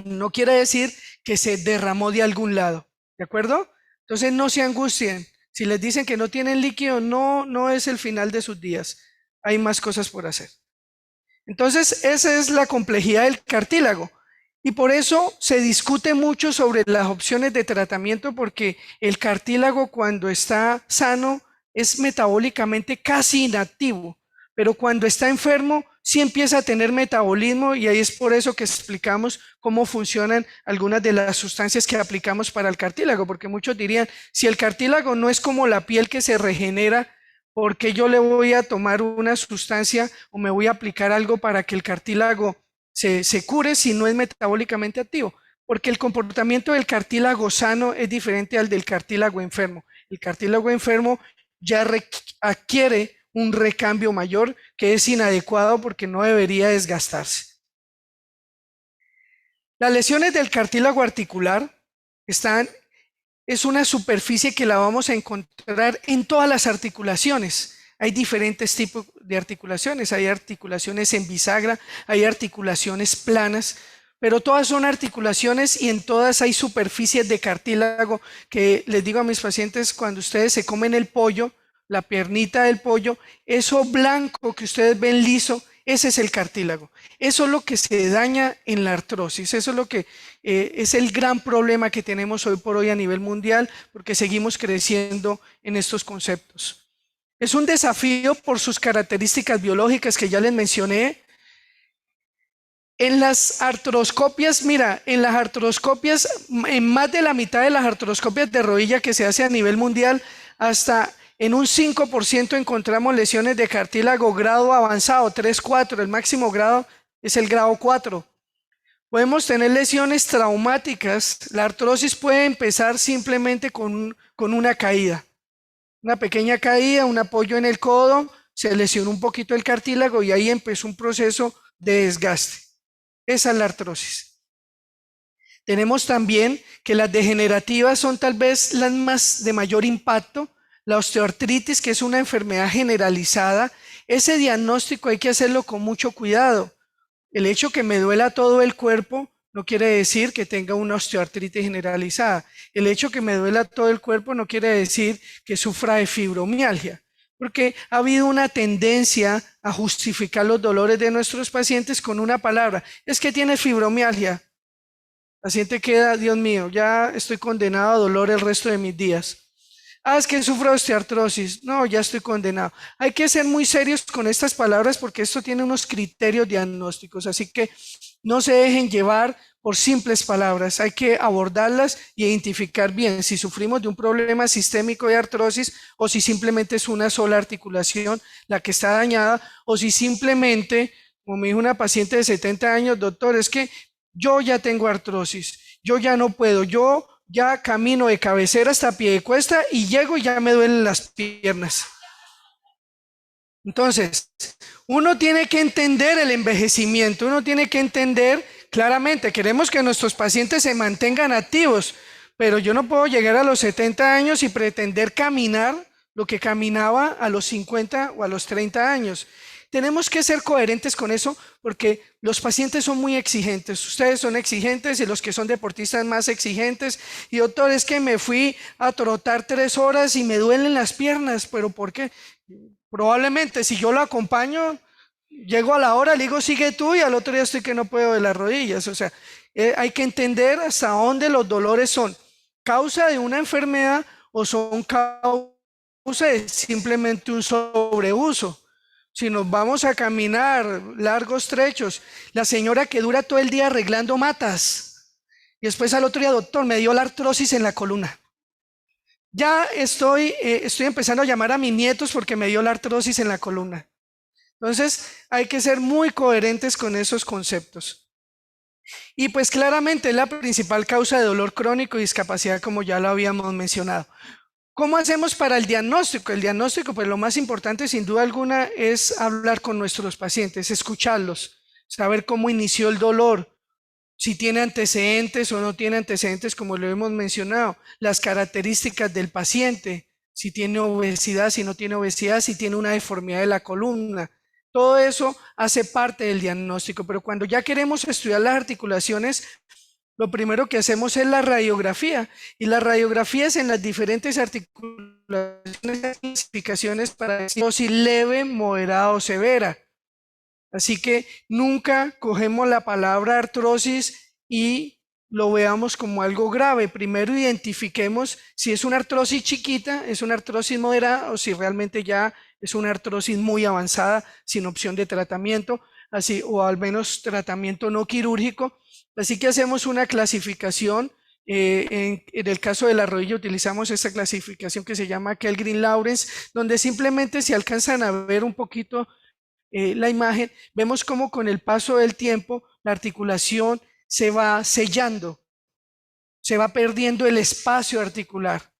No quiere decir que se derramó de algún lado, ¿de acuerdo? Entonces no se angustien. Si les dicen que no tienen líquido, no es el final de sus días. Hay más cosas por hacer. Entonces, esa es la complejidad del cartílago. Y por eso se discute mucho sobre las opciones de tratamiento, porque el cartílago cuando está sano es metabólicamente casi inactivo, pero cuando está enfermo sí empieza a tener metabolismo y ahí es por eso que explicamos cómo funcionan algunas de las sustancias que aplicamos para el cartílago, porque muchos dirían, si el cartílago no es como la piel que se regenera, ¿por qué yo le voy a tomar una sustancia o me voy a aplicar algo para que el cartílago se cure si no es metabólicamente activo? Porque el comportamiento del cartílago sano es diferente al del cartílago enfermo. El cartílago enfermo ya adquiere un recambio mayor que es inadecuado porque no debería desgastarse. Las lesiones del cartílago articular es una superficie que la vamos a encontrar en todas las articulaciones. Hay diferentes tipos de articulaciones, hay articulaciones en bisagra, hay articulaciones planas, pero todas son articulaciones y en todas hay superficies de cartílago que les digo a mis pacientes, cuando ustedes se comen el pollo, la piernita del pollo, eso blanco que ustedes ven liso, ese es el cartílago. Eso es lo que se daña en la artrosis, eso es lo que es el gran problema que tenemos hoy por hoy a nivel mundial, porque seguimos creciendo en estos conceptos. Es un desafío por sus características biológicas que ya les mencioné. En las artroscopias, mira, en las artroscopias, en más de la mitad de las artroscopias de rodilla que se hace a nivel mundial, hasta en un 5% encontramos lesiones de cartílago grado avanzado, 3, 4, el máximo grado es el grado 4. Podemos tener lesiones traumáticas, la artrosis puede empezar simplemente con una caída. Una pequeña caída, un apoyo en el codo, se lesionó un poquito el cartílago y ahí empezó un proceso de desgaste. Esa es la artrosis. Tenemos también que las degenerativas son tal vez las más de mayor impacto. La osteoartritis, que es una enfermedad generalizada, ese diagnóstico hay que hacerlo con mucho cuidado. El hecho que me duela todo el cuerpo no quiere decir que tenga una osteoartritis generalizada. El hecho que me duela todo el cuerpo no quiere decir que sufra de fibromialgia, porque ha habido una tendencia a justificar los dolores de nuestros pacientes con una palabra. Es que tiene fibromialgia. El paciente queda, Dios mío, ya estoy condenado a dolor el resto de mis días. Ah, es que sufro de osteoartrosis. No, ya estoy condenado. Hay que ser muy serios con estas palabras porque esto tiene unos criterios diagnósticos, así que no se dejen llevar por simples palabras. Hay que abordarlas y identificar bien si sufrimos de un problema sistémico de artrosis o si simplemente es una sola articulación la que está dañada o si simplemente, como me dijo una paciente de 70 años, doctor, es que yo ya tengo artrosis, yo ya no puedo, yo ya camino de cabecera hasta pie de cuesta y llego y ya me duelen las piernas. Entonces, uno tiene que entender el envejecimiento, uno tiene que entender claramente, queremos que nuestros pacientes se mantengan activos, pero yo no puedo llegar a los 70 años y pretender caminar lo que caminaba a los 50 o a los 30 años. Tenemos que ser coherentes con eso porque los pacientes son muy exigentes. Ustedes son exigentes y los que son deportistas más exigentes. Y doctor, es que me fui a trotar 3 horas y me duelen las piernas. ¿Pero por qué? Probablemente si yo lo acompaño, llego a la hora, le digo sigue tú y al otro día estoy que no puedo de las rodillas. O sea, hay que entender hasta dónde los dolores son causa de una enfermedad o son causa de simplemente un sobreuso. Si nos vamos a caminar largos trechos, la señora que dura todo el día arreglando matas y después al otro día, doctor, me dio la artrosis en la columna. Ya estoy empezando a llamar a mis nietos porque me dio la artrosis en la columna. Entonces hay que ser muy coherentes con esos conceptos. Y pues claramente es la principal causa de dolor crónico y discapacidad, como ya lo habíamos mencionado. ¿Cómo hacemos para el diagnóstico? El diagnóstico, pues lo más importante sin duda alguna es hablar con nuestros pacientes, escucharlos, saber cómo inició el dolor, si tiene antecedentes o no tiene antecedentes, como lo hemos mencionado, las características del paciente, si tiene obesidad, si no tiene obesidad, si tiene una deformidad de la columna. Todo eso hace parte del diagnóstico, pero cuando ya queremos estudiar las articulaciones, lo primero que hacemos es la radiografía, y las radiografías en las diferentes articulaciones, clasificaciones para decir si leve, moderada o severa. Así que nunca cogemos la palabra artrosis y lo veamos como algo grave. Primero identifiquemos si es una artrosis chiquita, es una artrosis moderada o si realmente ya es una artrosis muy avanzada sin opción de tratamiento, así, o al menos tratamiento no quirúrgico. Así que hacemos una clasificación. En el caso de la rodilla utilizamos esta clasificación que se llama Kellgren-Lawrence, donde simplemente se alcanzan a ver un poquito la imagen, vemos cómo con el paso del tiempo la articulación se va sellando, se va perdiendo el espacio articular.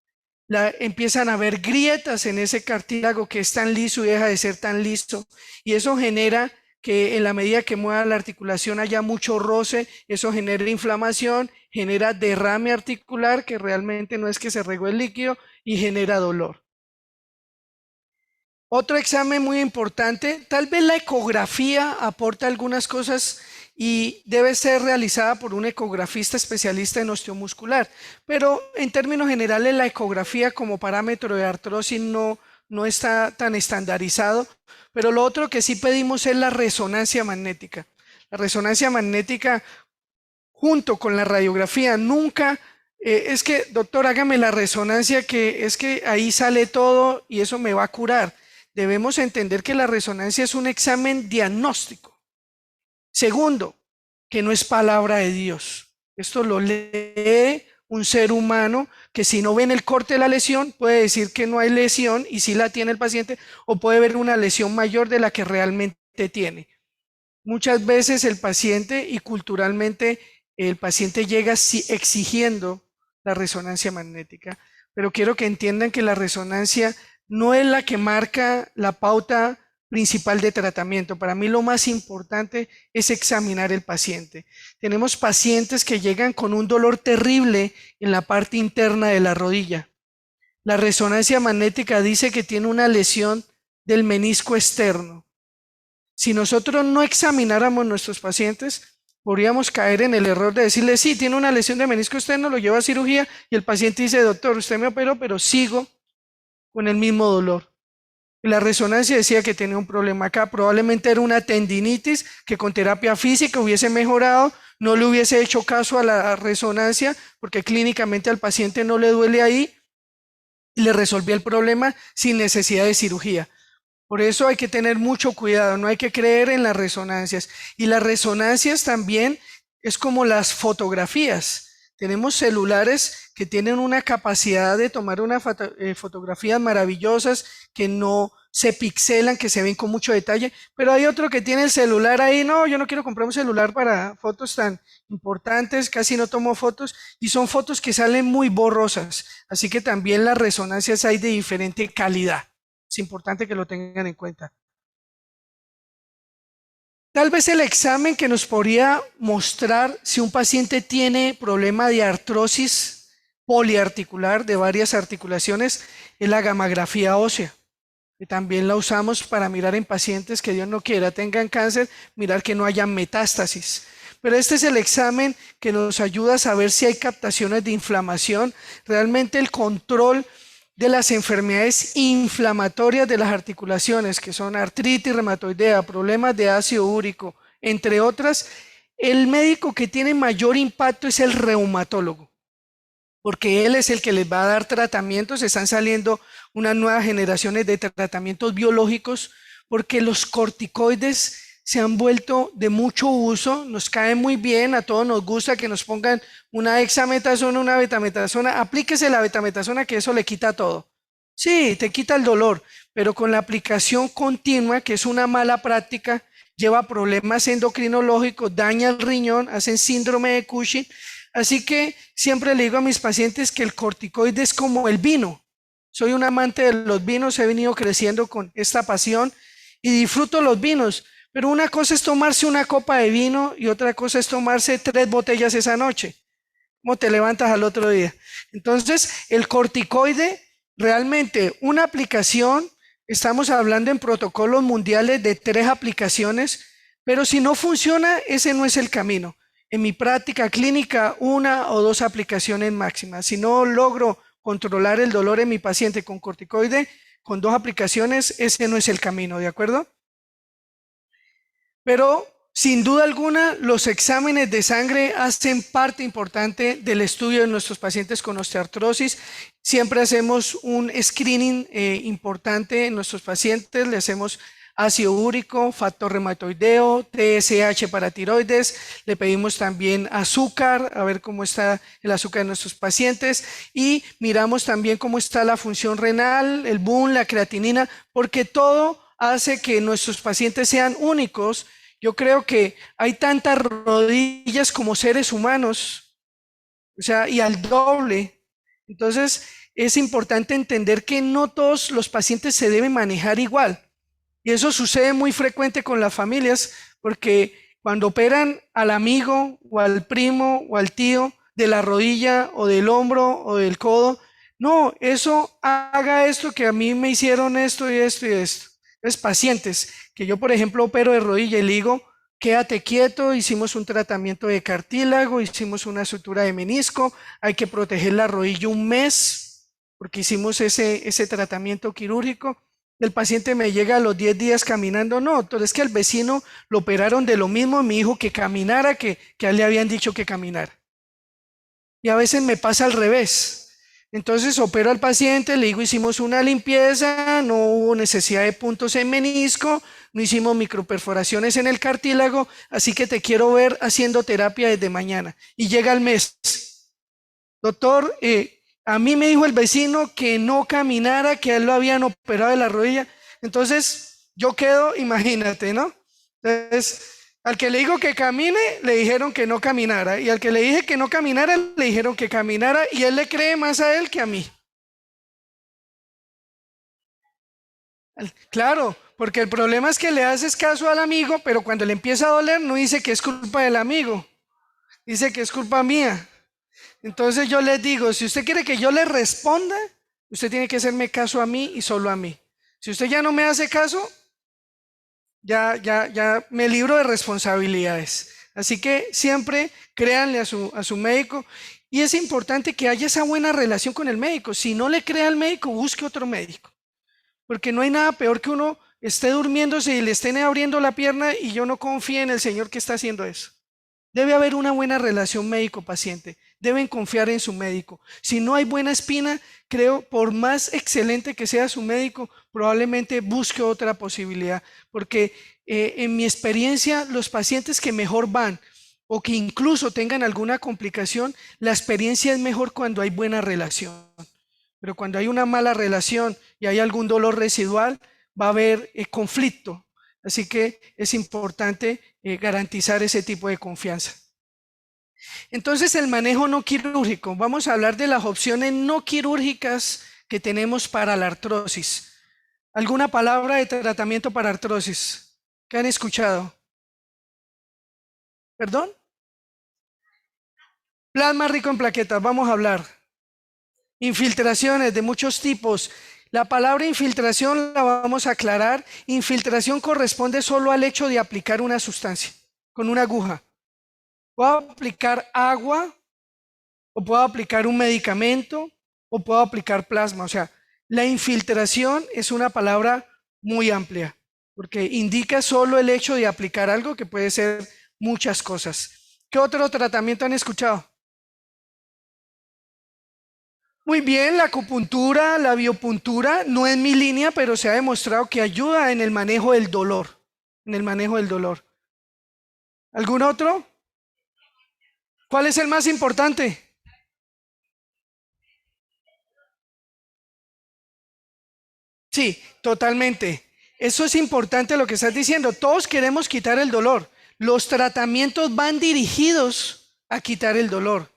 Empiezan a haber grietas en ese cartílago que es tan liso y deja de ser tan liso, y eso genera que en la medida que mueva la articulación haya mucho roce, eso genera inflamación, genera derrame articular, que realmente no es que se regó el líquido, y genera dolor. Otro examen muy importante, tal vez la ecografía aporta algunas cosas y debe ser realizada por un ecografista especialista en osteomuscular, pero en términos generales la ecografía como parámetro de artrosis no está tan estandarizado, pero lo otro que sí pedimos es la resonancia magnética. La resonancia magnética junto con la radiografía nunca... es que, doctor, hágame la resonancia, que es que ahí sale todo y eso me va a curar. Debemos entender que la resonancia es un examen diagnóstico. Segundo, que no es palabra de Dios. Esto lo lee un ser humano que si no ve en el corte de la lesión puede decir que no hay lesión y sí la tiene el paciente, o puede ver una lesión mayor de la que realmente tiene. Muchas veces el paciente, y culturalmente el paciente llega exigiendo la resonancia magnética, pero quiero que entiendan que la resonancia no es la que marca la pauta principal de tratamiento. Para mí lo más importante es examinar el paciente. Tenemos pacientes que llegan con un dolor terrible en la parte interna de la rodilla. La resonancia magnética dice que tiene una lesión del menisco externo. Si nosotros no examináramos nuestros pacientes, podríamos caer en el error de decirle, sí, tiene una lesión de menisco externo, lo lleva a cirugía, y el paciente dice, doctor, usted me operó, pero sigo con el mismo dolor. Y la resonancia decía que tenía un problema acá, probablemente era una tendinitis que con terapia física hubiese mejorado, no le hubiese hecho caso a la resonancia, porque clínicamente al paciente no le duele ahí, y le resolvía el problema sin necesidad de cirugía. Por eso hay que tener mucho cuidado, no hay que creer en las resonancias. Y las resonancias también es como las fotografías. Tenemos celulares que tienen una capacidad de tomar unas fotografías maravillosas que no se pixelan, que se ven con mucho detalle, pero hay otro que tiene el celular ahí, no, yo no quiero comprar un celular para fotos tan importantes, casi no tomo fotos, y son fotos que salen muy borrosas. Así que también las resonancias hay de diferente calidad. Es importante que lo tengan en cuenta. Tal vez el examen que nos podría mostrar si un paciente tiene problema de artrosis poliarticular de varias articulaciones es la gammagrafía ósea, que también la usamos para mirar en pacientes que Dios no quiera tengan cáncer, mirar que no haya metástasis. Pero este es el examen que nos ayuda a saber si hay captaciones de inflamación. Realmente el control de las enfermedades inflamatorias de las articulaciones, que son artritis reumatoidea, problemas de ácido úrico, entre otras, el médico que tiene mayor impacto es el reumatólogo, porque él es el que les va a dar tratamientos. Están saliendo unas nuevas generaciones de tratamientos biológicos, porque los corticoides se han vuelto de mucho uso, nos caen muy bien, a todos nos gusta que nos pongan una dexametasona, una betametasona, aplíquese la betametasona que eso le quita todo. Sí, te quita el dolor, pero con la aplicación continua, que es una mala práctica, lleva problemas endocrinológicos, daña el riñón, hacen síndrome de Cushing. Así que siempre le digo a mis pacientes que el corticoide es como el vino. Soy un amante de los vinos, he venido creciendo con esta pasión y disfruto los vinos. Pero una cosa es tomarse una copa de vino y otra cosa es tomarse 3 botellas esa noche. ¿Cómo te levantas al otro día? Entonces, el corticoide, realmente una aplicación, estamos hablando en protocolos mundiales de 3 aplicaciones, pero si no funciona, ese no es el camino. En mi práctica clínica, 1 o 2 aplicaciones máximas. Si no logro controlar el dolor en mi paciente con corticoide, con 2 aplicaciones, ese no es el camino, ¿de acuerdo? Pero sin duda alguna, los exámenes de sangre hacen parte importante del estudio de nuestros pacientes con osteoartrosis. Siempre hacemos un screening importante en nuestros pacientes, le hacemos ácido úrico, factor reumatoideo, TSH para tiroides, le pedimos también azúcar, a ver cómo está el azúcar de nuestros pacientes, y miramos también cómo está la función renal, el BUN, la creatinina, porque todo hace que nuestros pacientes sean únicos. Yo creo que hay tantas rodillas como seres humanos, o sea, y al doble. Entonces, es importante entender que no todos los pacientes se deben manejar igual. Y eso sucede muy frecuente con las familias, porque cuando operan al amigo o al primo o al tío de la rodilla o del hombro o del codo, no, eso haga esto que a mí me hicieron esto y esto y esto. Es pacientes que yo, por ejemplo, opero de rodilla y le digo, quédate quieto, hicimos un tratamiento de cartílago, hicimos una sutura de menisco, hay que proteger la rodilla un mes, porque hicimos ese tratamiento quirúrgico. El paciente me llega a los 10 días caminando, no, doctor, es que al vecino lo operaron de lo mismo, mi hijo que caminara, que a él le habían dicho que caminara. Y a veces me pasa al revés. Entonces opero al paciente, le digo, hicimos una limpieza, no hubo necesidad de puntos en menisco, no hicimos microperforaciones en el cartílago, así que te quiero ver haciendo terapia desde mañana. Y llega el mes. Doctor, a mí me dijo el vecino que no caminara, que a él lo habían operado de la rodilla. Entonces yo quedo, imagínate, ¿no? Entonces, al que le digo que camine, le dijeron que no caminara. Y al que le dije que no caminara, le dijeron que caminara. Y él le cree más a él que a mí. Claro, porque el problema es que le haces caso al amigo, pero cuando le empieza a doler, no dice que es culpa del amigo. Dice que es culpa mía. Entonces yo les digo, si usted quiere que yo le responda, usted tiene que hacerme caso a mí y solo a mí. Si usted ya no me hace caso, ya me libro de responsabilidades. Así que siempre créanle a su médico. Y es importante que haya esa buena relación con el médico. Si no le cree al médico, busque otro médico. Porque no hay nada peor que uno esté durmiéndose y le estén abriendo la pierna y yo no confíe en el Señor que está haciendo eso. Debe haber una buena relación médico-paciente. Deben confiar en su médico. Si no hay buena espina, creo, por más excelente que sea su médico, probablemente busque otra posibilidad. Porque en mi experiencia, los pacientes que mejor van o que incluso tengan alguna complicación, la experiencia es mejor cuando hay buena relación. Pero cuando hay una mala relación y hay algún dolor residual, va a haber conflicto. Así que es importante garantizar ese tipo de confianza. Entonces, el manejo no quirúrgico. Vamos a hablar de las opciones no quirúrgicas que tenemos para la artrosis. ¿Alguna palabra de tratamiento para artrosis que han escuchado? ¿Perdón? Plasma rico en plaquetas, vamos a hablar. Infiltraciones de muchos tipos. La palabra infiltración la vamos a aclarar. Infiltración corresponde solo al hecho de aplicar una sustancia con una aguja. Puedo aplicar agua, o puedo aplicar un medicamento, o puedo aplicar plasma. O sea, la infiltración es una palabra muy amplia, porque indica solo el hecho de aplicar algo que puede ser muchas cosas. ¿Qué otro tratamiento han escuchado? Muy bien, la acupuntura, la biopuntura, no es mi línea, pero se ha demostrado que ayuda en el manejo del dolor, en el manejo del dolor. ¿Algún otro? ¿Cuál es el más importante? Sí, totalmente. Eso es importante lo que estás diciendo. Todos queremos quitar el dolor. Los tratamientos van dirigidos a quitar el dolor.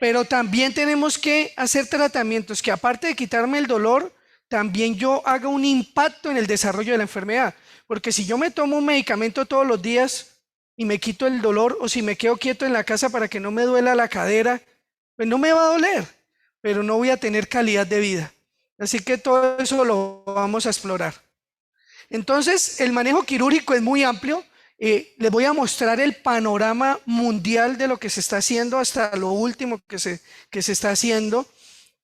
Pero también tenemos que hacer tratamientos que, aparte de quitarme el dolor, también yo haga un impacto en el desarrollo de la enfermedad. Porque si yo me tomo un medicamento todos los días y me quito el dolor, o si me quedo quieto en la casa para que no me duela la cadera, pues no me va a doler, pero no voy a tener calidad de vida. Así que todo eso lo vamos a explorar. Entonces, el manejo quirúrgico es muy amplio. Les voy a mostrar el panorama mundial de lo que se está haciendo hasta lo último que se está haciendo.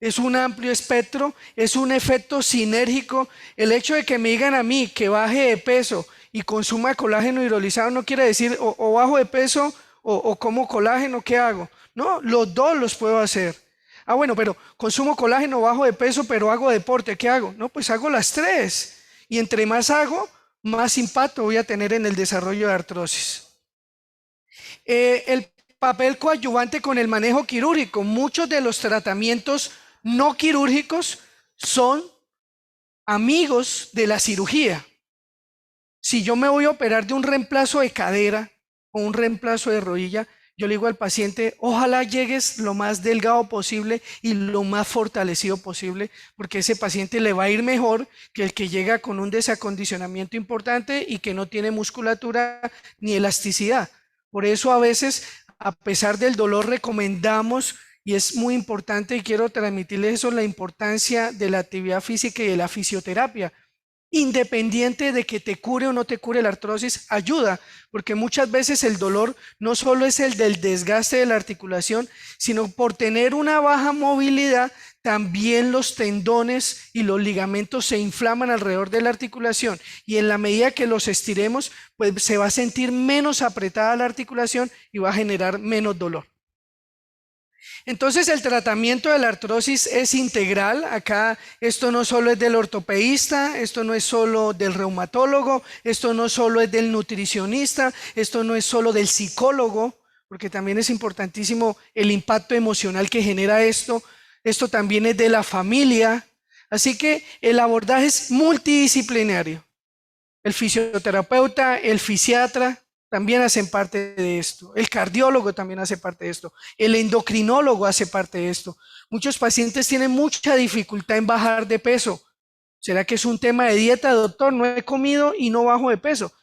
Es un amplio espectro, es un efecto sinérgico. El hecho de que me digan a mí que baje de peso y consuma colágeno hidrolizado no quiere decir o bajo de peso o como colágeno, ¿qué hago? No, los dos los puedo hacer. Ah, bueno, pero consumo colágeno, bajo de peso, pero hago deporte, ¿qué hago? No, pues hago las tres. Y entre más hago, más impacto voy a tener en el desarrollo de artrosis. El papel coadyuvante con el manejo quirúrgico. Muchos de los tratamientos no quirúrgicos son amigos de la cirugía. Si yo me voy a operar de un reemplazo de cadera o un reemplazo de rodilla, yo le digo al paciente, ojalá llegues lo más delgado posible y lo más fortalecido posible, porque ese paciente le va a ir mejor que el que llega con un desacondicionamiento importante y que no tiene musculatura ni elasticidad. Por eso a veces, a pesar del dolor, recomendamos, y es muy importante, y quiero transmitirles eso, la importancia de la actividad física y de la fisioterapia. Independiente de que te cure o no te cure la artrosis, ayuda, porque muchas veces el dolor no solo es el del desgaste de la articulación, sino por tener una baja movilidad, también los tendones y los ligamentos se inflaman alrededor de la articulación, y en la medida que los estiremos, pues se va a sentir menos apretada la articulación y va a generar menos dolor. Entonces el tratamiento de la artrosis es integral. Acá esto no solo es del ortopedista, esto no es solo del reumatólogo, esto no solo es del nutricionista, esto no es solo del psicólogo, porque también es importantísimo el impacto emocional que genera esto. Esto también es de la familia. Así que el abordaje es multidisciplinario. El fisioterapeuta, el fisiatra también hacen parte de esto. El cardiólogo también hace parte de esto. El endocrinólogo hace parte de esto. Muchos pacientes tienen mucha dificultad en bajar de peso. ¿Será que es un tema de dieta, doctor? No he comido y no bajo de peso.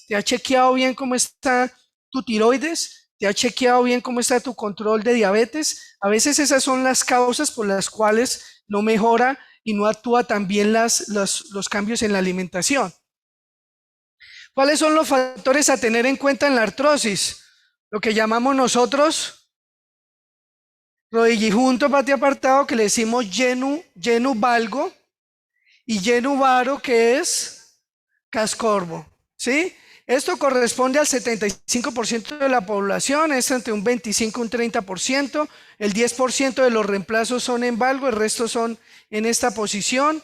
¿Te ha chequeado bien cómo está tu tiroides? ¿Te ha chequeado bien cómo está tu control de diabetes? A veces esas son las causas por las cuales no mejora y no actúa tan bien los cambios en la alimentación. ¿Cuáles son los factores a tener en cuenta en la artrosis? Lo que llamamos nosotros rodillejunto, patio apartado, que le decimos genu valgo, y genu varo, que es cascorbo, ¿sí? Esto corresponde al 75% de la población, es entre un 25 y un 30%. El 10% de los reemplazos son en valgo, el resto son en esta posición.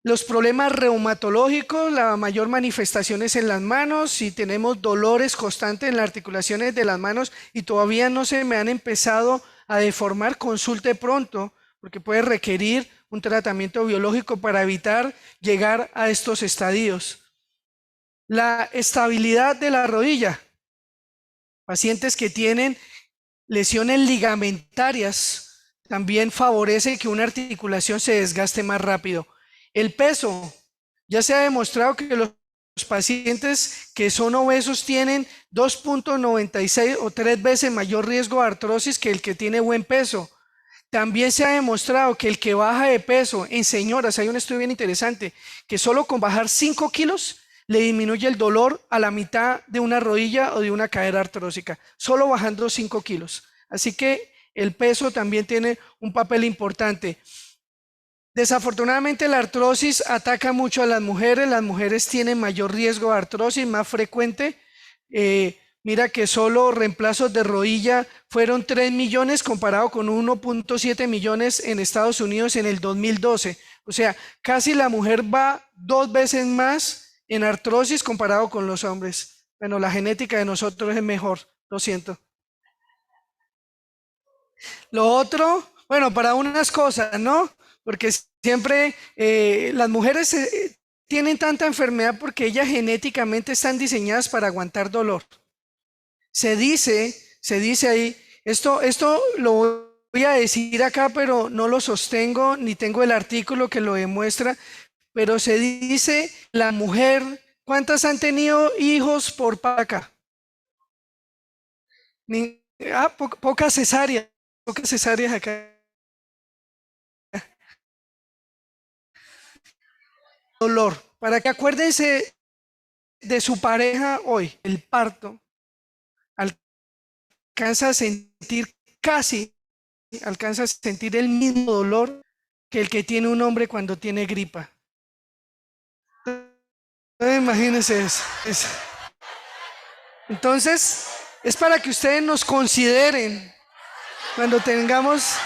Los problemas reumatológicos, la mayor manifestación es en las manos. Si tenemos dolores constantes en las articulaciones de las manos y todavía no se me han empezado a deformar, consulte pronto, porque puede requerir un tratamiento biológico para evitar llegar a estos estadios. La estabilidad de la rodilla. Pacientes que tienen lesiones ligamentarias también favorece que una articulación se desgaste más rápido. El peso. Ya se ha demostrado que los pacientes que son obesos tienen 2.96 o 3 veces mayor riesgo de artrosis que el que tiene buen peso. También se ha demostrado que el que baja de peso, en señoras, hay un estudio bien interesante, que solo con bajar 5 kilos le disminuye el dolor a la mitad de una rodilla o de una cadera artrósica, solo bajando 5 kilos. Así que el peso también tiene un papel importante. Desafortunadamente la artrosis ataca mucho a las mujeres tienen mayor riesgo de artrosis, más frecuente. Mira que solo reemplazos de rodilla fueron 3 millones comparado con 1.7 millones en Estados Unidos en el 2012. O sea, casi la mujer va 2 veces más en artrosis comparado con los hombres. Bueno, la genética de nosotros es mejor, lo siento. Lo otro, bueno, para unas cosas, ¿no? Porque siempre las mujeres tienen tanta enfermedad porque ellas genéticamente están diseñadas para aguantar dolor. Se dice ahí, esto lo voy a decir acá, pero no lo sostengo, ni tengo el artículo que lo demuestra, pero se dice, la mujer, ¿cuántas han tenido hijos por acá? Pocas cesáreas acá. Dolor, para que acuérdense de su pareja hoy, el parto, alcanza a sentir el mismo dolor que el que tiene un hombre cuando tiene gripa. Imagínense eso. Entonces, es para que ustedes nos consideren cuando tengamos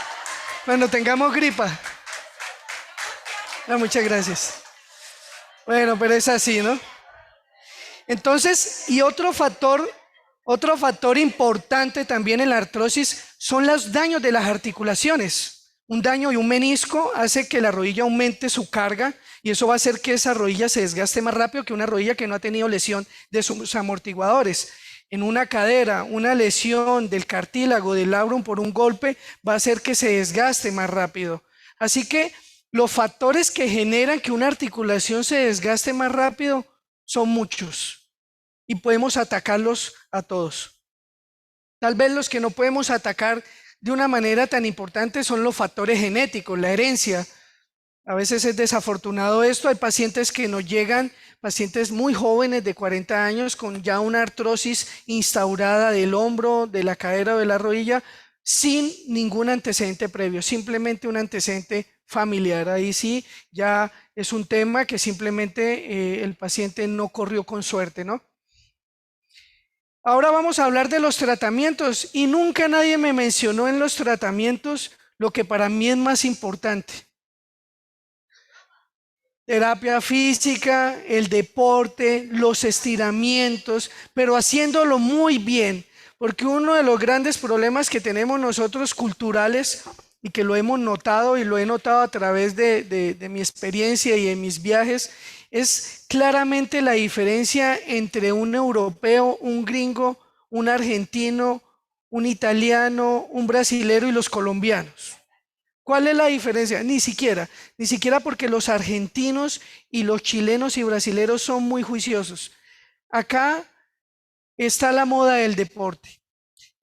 gripa. Muchas gracias. Bueno, pero es así, ¿no? Entonces, y otro factor importante también en la artrosis son los daños de las articulaciones. Un daño y un menisco hace que la rodilla aumente su carga y eso va a hacer que esa rodilla se desgaste más rápido que una rodilla que no ha tenido lesión de sus amortiguadores. En una cadera, una lesión del cartílago, del labrum por un golpe va a hacer que se desgaste más rápido. Así que los factores que generan que una articulación se desgaste más rápido son muchos y podemos atacarlos a todos. Tal vez los que no podemos atacar de una manera tan importante son los factores genéticos, la herencia. A veces es desafortunado esto. Hay pacientes que nos llegan, pacientes muy jóvenes de 40 años con ya una artrosis instaurada del hombro, de la cadera o de la rodilla, sin ningún antecedente previo, simplemente un antecedente familiar. Ahí sí ya es un tema que simplemente el paciente no corrió con suerte, ¿no? Ahora vamos a hablar de los tratamientos y nunca nadie me mencionó en los tratamientos lo que para mí es más importante. Terapia física, el deporte, los estiramientos, pero haciéndolo muy bien, porque uno de los grandes problemas que tenemos nosotros culturales y que lo hemos notado y lo he notado a través de mi experiencia y en mis viajes, es claramente la diferencia entre un europeo, un gringo, un argentino, un italiano, un brasilero y los colombianos. ¿Cuál es la diferencia? Ni siquiera porque los argentinos y los chilenos y brasileros son muy juiciosos. Acá está la moda del deporte.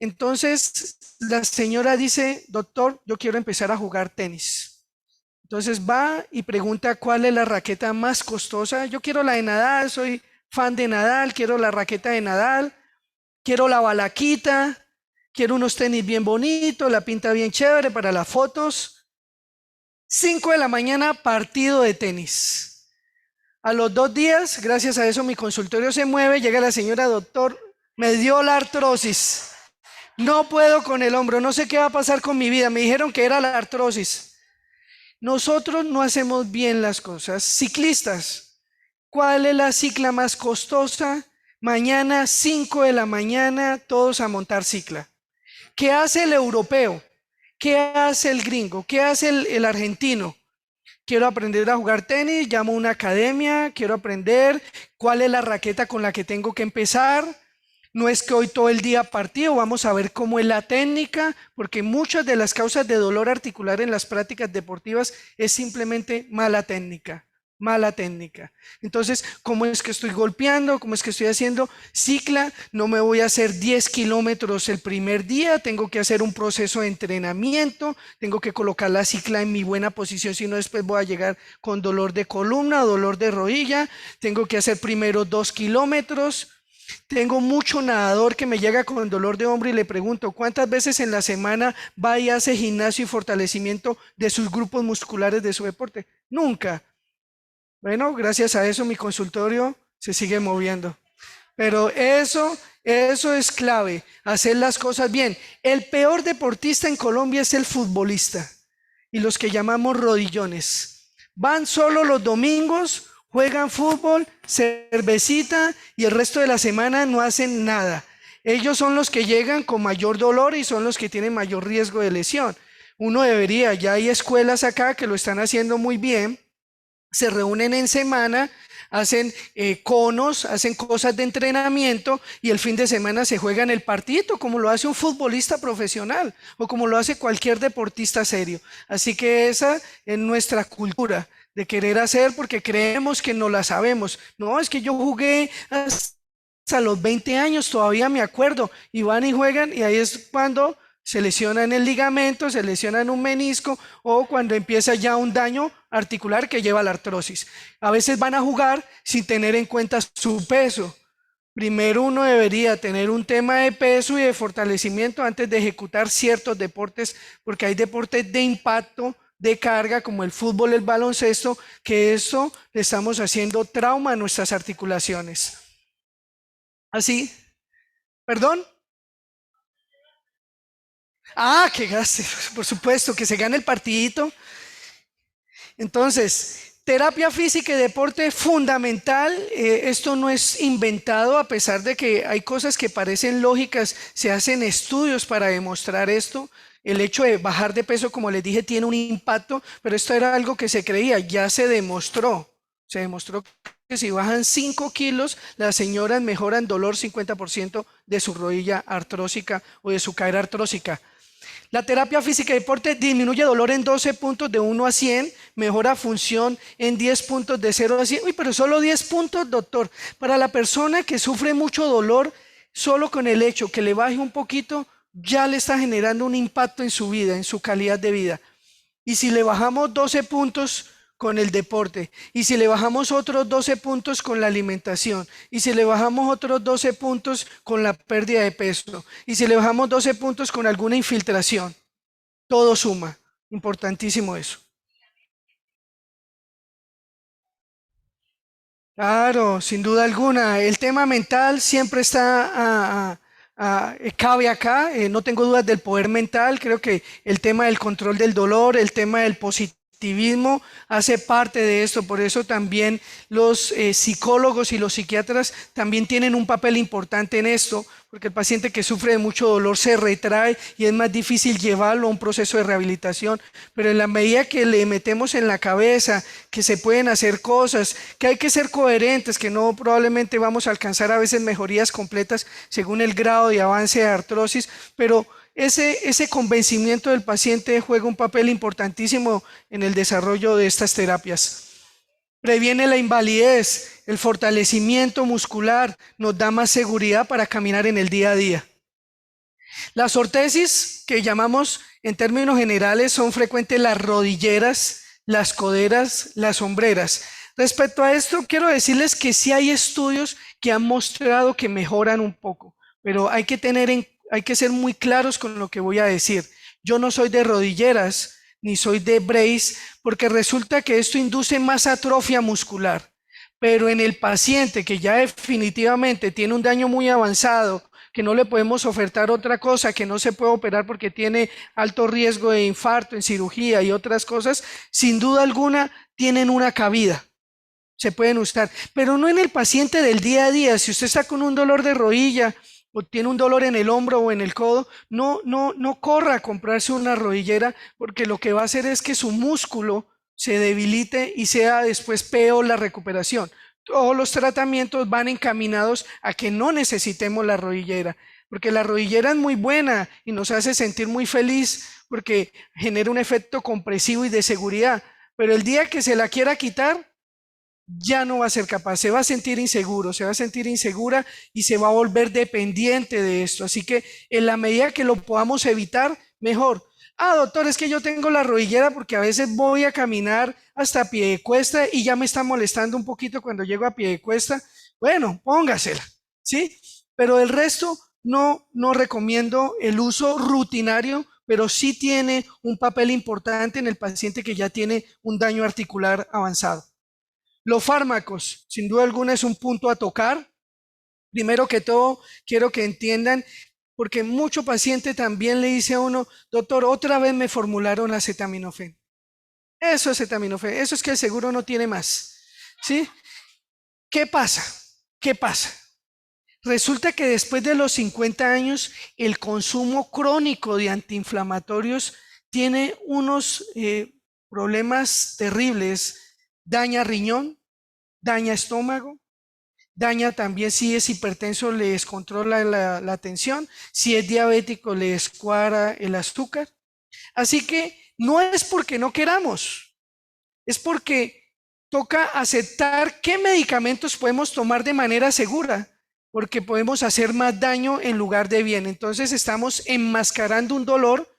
Entonces la señora dice, doctor, yo quiero empezar a jugar tenis. Entonces va y pregunta cuál es la raqueta más costosa. Yo quiero la de nadar, soy fan de Nadal, quiero la raqueta de Nadal, quiero la balaquita, quiero unos tenis bien bonitos, la pinta bien chévere para las fotos. 5 de la mañana, partido de tenis. A los 2 días, gracias a eso mi consultorio se mueve, llega la señora, doctor, me dio la artrosis. No puedo con el hombro, no sé qué va a pasar con mi vida. Me dijeron que era la artrosis. Nosotros no hacemos bien las cosas. Ciclistas, ¿cuál es la cicla más costosa? Mañana, 5 de la mañana, todos a montar cicla. ¿Qué hace el europeo? ¿Qué hace el gringo? ¿Qué hace el argentino? Quiero aprender a jugar tenis, llamo a una academia, quiero aprender cuál es la raqueta con la que tengo que empezar. No es que hoy todo el día partido, vamos a ver cómo es la técnica, porque muchas de las causas de dolor articular en las prácticas deportivas es simplemente mala técnica, mala técnica. Entonces, ¿cómo es que estoy golpeando? ¿Cómo es que estoy haciendo cicla? No me voy a hacer 10 kilómetros el primer día, tengo que hacer un proceso de entrenamiento, tengo que colocar la cicla en mi buena posición, si no después voy a llegar con dolor de columna o dolor de rodilla, tengo que hacer primero 2 kilómetros. Tengo mucho nadador que me llega con dolor de hombro y le pregunto, ¿cuántas veces en la semana va y hace gimnasio y fortalecimiento de sus grupos musculares de su deporte? Nunca. Bueno, gracias a eso mi consultorio se sigue moviendo. Pero eso es clave, hacer las cosas bien. El peor deportista en Colombia es el futbolista y los que llamamos rodillones. Van solo los domingos, juegan fútbol, cervecita y el resto de la semana no hacen nada. Ellos son los que llegan con mayor dolor y son los que tienen mayor riesgo de lesión. Uno debería, ya hay escuelas acá que lo están haciendo muy bien, se reúnen en semana, hacen conos, hacen cosas de entrenamiento y el fin de semana se juegan el partidito como lo hace un futbolista profesional o como lo hace cualquier deportista serio. Así que esa es nuestra cultura de querer hacer porque creemos que no la sabemos. No, es que yo jugué hasta los 20 años, todavía me acuerdo, y van y juegan y ahí es cuando se lesionan el ligamento, se lesionan un menisco o cuando empieza ya un daño articular que lleva a la artrosis. A veces van a jugar sin tener en cuenta su peso. Primero uno debería tener un tema de peso y de fortalecimiento antes de ejecutar ciertos deportes, porque hay deportes de impacto, de carga, como el fútbol, el baloncesto, que eso le estamos haciendo trauma a nuestras articulaciones. Así, ¿perdón? Ah, que gaste, por supuesto, que se gane el partidito. Entonces, terapia física y deporte fundamental. Esto no es inventado, a pesar de que hay cosas que parecen lógicas, se hacen estudios para demostrar esto. El hecho de bajar de peso, como les dije, tiene un impacto, pero esto era algo que se creía, ya se demostró. Se demostró que si bajan 5 kilos, las señoras mejoran dolor 50% de su rodilla artrósica o de su cadera artrósica. La terapia física y deporte disminuye dolor en 12 puntos de 1 a 100, mejora función en 10 puntos de 0 a 100. Uy, pero solo 10 puntos, doctor. Para la persona que sufre mucho dolor, solo con el hecho que le baje un poquito, ya le está generando un impacto en su vida, en su calidad de vida. Y si le bajamos 12 puntos con el deporte, y si le bajamos otros 12 puntos con la alimentación, y si le bajamos otros 12 puntos con la pérdida de peso, y si le bajamos 12 puntos con alguna infiltración, todo suma. Importantísimo eso. Claro, sin duda alguna. El tema mental siempre está cabe acá. No tengo dudas del poder mental. Creo que el tema del control del dolor, el tema del positivismo hace parte de esto. Por eso también los psicólogos y los psiquiatras también tienen un papel importante en esto, porque el paciente que sufre de mucho dolor se retrae y es más difícil llevarlo a un proceso de rehabilitación. Pero en la medida que le metemos en la cabeza que se pueden hacer cosas, que hay que ser coherentes, que no probablemente vamos a alcanzar a veces mejorías completas según el grado de avance de artrosis, pero ese convencimiento del paciente juega un papel importantísimo en el desarrollo de estas terapias. Previene la invalidez, el fortalecimiento muscular nos da más seguridad para caminar en el día a día. Las ortesis, que llamamos en términos generales, son frecuentes las rodilleras, las coderas, las hombreras. Respecto a esto, quiero decirles que sí hay estudios que han mostrado que mejoran un poco, pero hay que ser muy claros con lo que voy a decir. Yo no soy de rodilleras ni soy de brace, porque resulta que esto induce más atrofia muscular. Pero en el paciente que ya definitivamente tiene un daño muy avanzado, que no le podemos ofertar otra cosa, que no se puede operar porque tiene alto riesgo de infarto en cirugía y otras cosas, sin duda alguna tienen una cabida. Se pueden usar, pero no en el paciente del día a día. Si usted está con un dolor de rodilla o tiene un dolor en el hombro o en el codo, no corra a comprarse una rodillera, porque lo que va a hacer es que su músculo se debilite y sea después peor la recuperación. Todos los tratamientos van encaminados a que no necesitemos la rodillera, porque la rodillera es muy buena y nos hace sentir muy feliz porque genera un efecto compresivo y de seguridad, pero el día que se la quiera quitar, ya no va a ser capaz, se va a sentir inseguro, se va a sentir insegura y se va a volver dependiente de esto. Así que en la medida que lo podamos evitar, mejor. Doctor, es que yo tengo la rodillera porque a veces voy a caminar hasta pie de cuesta y ya me está molestando un poquito cuando llego a pie de cuesta. Bueno, póngasela, ¿sí? Pero el resto no recomiendo el uso rutinario, pero sí tiene un papel importante en el paciente que ya tiene un daño articular avanzado. Los fármacos, sin duda alguna, es un punto a tocar. Primero que todo, quiero que entiendan, porque mucho paciente también le dice a uno, doctor, otra vez me formularon acetaminofén. Eso es acetaminofén, eso es que el seguro no tiene más, ¿sí? ¿Qué pasa? ¿Qué pasa? Resulta que después de los 50 años, el consumo crónico de antiinflamatorios tiene unos problemas terribles. Daña riñón, daña estómago, daña también, si es hipertenso, le descontrola la tensión, si es diabético, le descuadra el azúcar. Así que no es porque no queramos, es porque toca aceptar qué medicamentos podemos tomar de manera segura, porque podemos hacer más daño en lugar de bien. Entonces estamos enmascarando un dolor.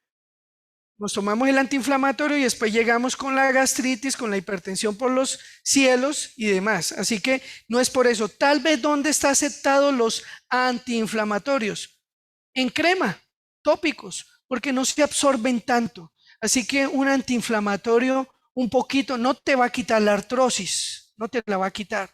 Nos tomamos el antiinflamatorio y después llegamos con la gastritis, con la hipertensión por los cielos y demás. Así que no es por eso. Tal vez ¿dónde está aceptado los antiinflamatorios? En crema, tópicos, porque no se absorben tanto. Así que un antiinflamatorio un poquito no te va a quitar la artrosis, no te la va a quitar,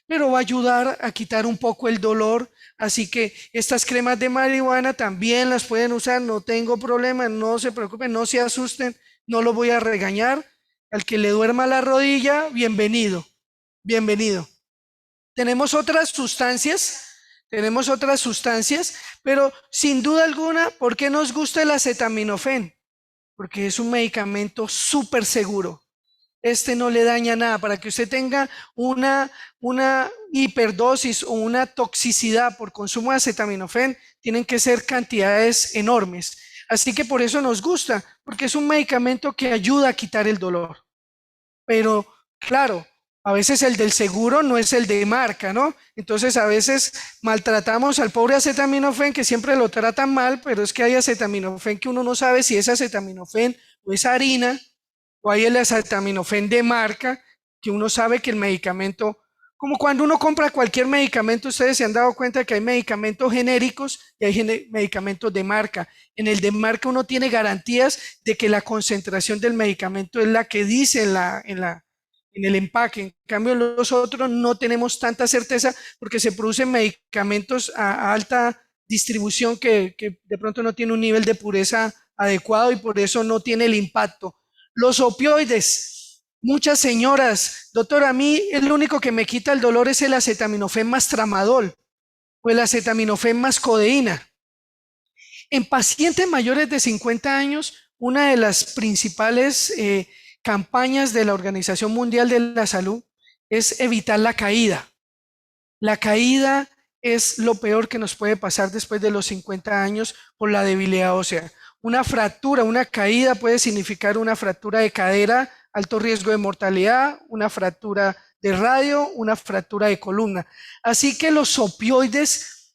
pero va a ayudar a quitar un poco el dolor. Así que estas cremas de marihuana también las pueden usar, no tengo problema, no se preocupen, no se asusten, no lo voy a regañar. Al que le duerma la rodilla, bienvenido, bienvenido. Tenemos otras sustancias, pero sin duda alguna, ¿por qué nos gusta el acetaminofén? Porque es un medicamento súper seguro. Este no le daña nada. Para que usted tenga una hiperdosis o una toxicidad por consumo de acetaminofén, tienen que ser cantidades enormes. Así que por eso nos gusta, porque es un medicamento que ayuda a quitar el dolor. Pero claro, a veces el del seguro no es el de marca, ¿no? Entonces a veces maltratamos al pobre acetaminofén, que siempre lo tratan mal, pero es que hay acetaminofén que uno no sabe si es acetaminofén o es harina, o hay el acetaminofén de marca, que uno sabe que el medicamento, como cuando uno compra cualquier medicamento, ustedes se han dado cuenta que hay medicamentos genéricos y hay medicamentos de marca. En el de marca uno tiene garantías de que la concentración del medicamento es la que dice en el empaque. En cambio, los otros no tenemos tanta certeza porque se producen medicamentos a alta distribución que de pronto no tiene un nivel de pureza adecuado y por eso no tiene el impacto. Los opioides, muchas señoras, doctor, a mí el único que me quita el dolor es el acetaminofén más tramadol o el acetaminofén más codeína. En pacientes mayores de 50 años, una de las principales campañas de la Organización Mundial de la Salud es evitar la caída. La caída es lo peor que nos puede pasar después de los 50 años por la debilidad ósea. Una fractura, una caída puede significar una fractura de cadera, alto riesgo de mortalidad, una fractura de radio, una fractura de columna. Así que los opioides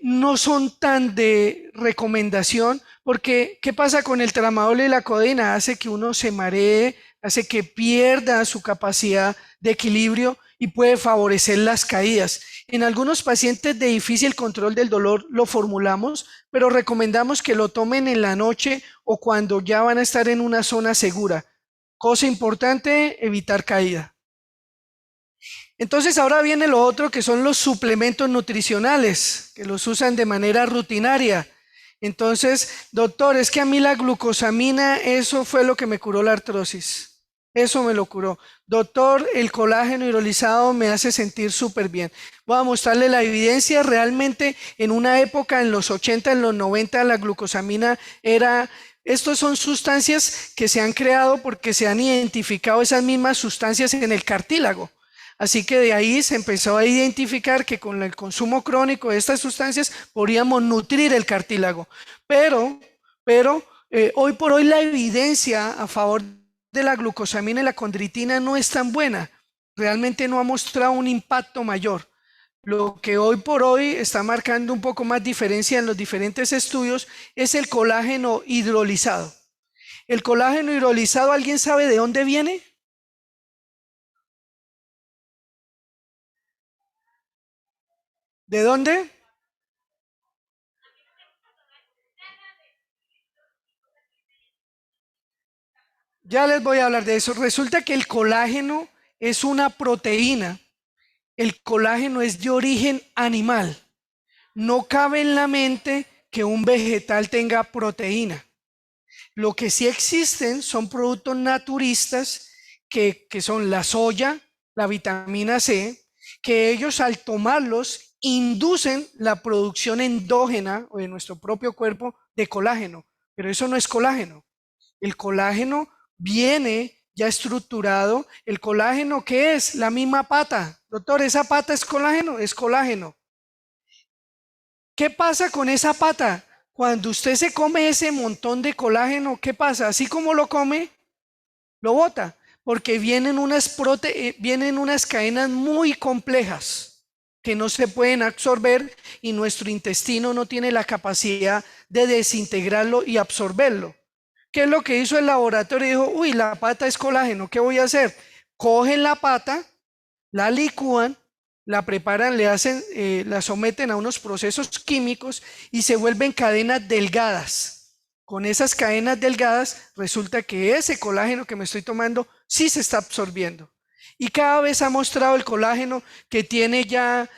no son tan de recomendación, porque ¿qué pasa con el tramadol y la codeína? Hace que uno se maree, hace que pierda su capacidad de equilibrio y puede favorecer las caídas. En algunos pacientes de difícil control del dolor lo formulamos, pero recomendamos que lo tomen en la noche o cuando ya van a estar en una zona segura. Cosa importante, evitar caída. Entonces ahora viene lo otro, que son los suplementos nutricionales, que los usan de manera rutinaria. Entonces, doctor, es que a mí la glucosamina, eso fue lo que me curó la artrosis. Eso me lo curó. Doctor, el colágeno hidrolizado me hace sentir súper bien. Voy a mostrarle la evidencia. Realmente en una época, en los 80, en los 90, la glucosamina era... Estos son sustancias que se han creado porque se han identificado esas mismas sustancias en el cartílago. Así que de ahí se empezó a identificar que con el consumo crónico de estas sustancias podríamos nutrir el cartílago. Pero hoy por hoy la evidencia a favor de la glucosamina y la condritina no es tan buena. Realmente no ha mostrado un impacto mayor. Lo que hoy por hoy está marcando un poco más diferencia en los diferentes estudios es el colágeno hidrolizado. El colágeno hidrolizado, ¿alguien sabe de dónde viene? ¿De dónde? Ya les voy a hablar de eso. Resulta que el colágeno es una proteína. El colágeno es de origen animal. No cabe en la mente que un vegetal tenga proteína. Lo que sí existen son productos naturistas que son la soya, la vitamina C, que ellos al tomarlos inducen la producción endógena o de nuestro propio cuerpo de colágeno. Pero eso no es colágeno. El colágeno viene ya estructurado. El colágeno, ¿qué es? La misma pata. Doctor, ¿esa pata es colágeno? Es colágeno. ¿Qué pasa con esa pata? Cuando usted se come ese montón de colágeno, ¿qué pasa? Así como lo come, lo bota, porque vienen unas cadenas muy complejas que no se pueden absorber y nuestro intestino no tiene la capacidad de desintegrarlo y absorberlo. ¿Qué es lo que hizo el laboratorio? Dijo, uy, la pata es colágeno, ¿qué voy a hacer? Cogen la pata, la licúan, la preparan, la someten a unos procesos químicos y se vuelven cadenas delgadas. Con esas cadenas delgadas resulta que ese colágeno que me estoy tomando sí se está absorbiendo. Y cada vez ha mostrado el colágeno que tiene ya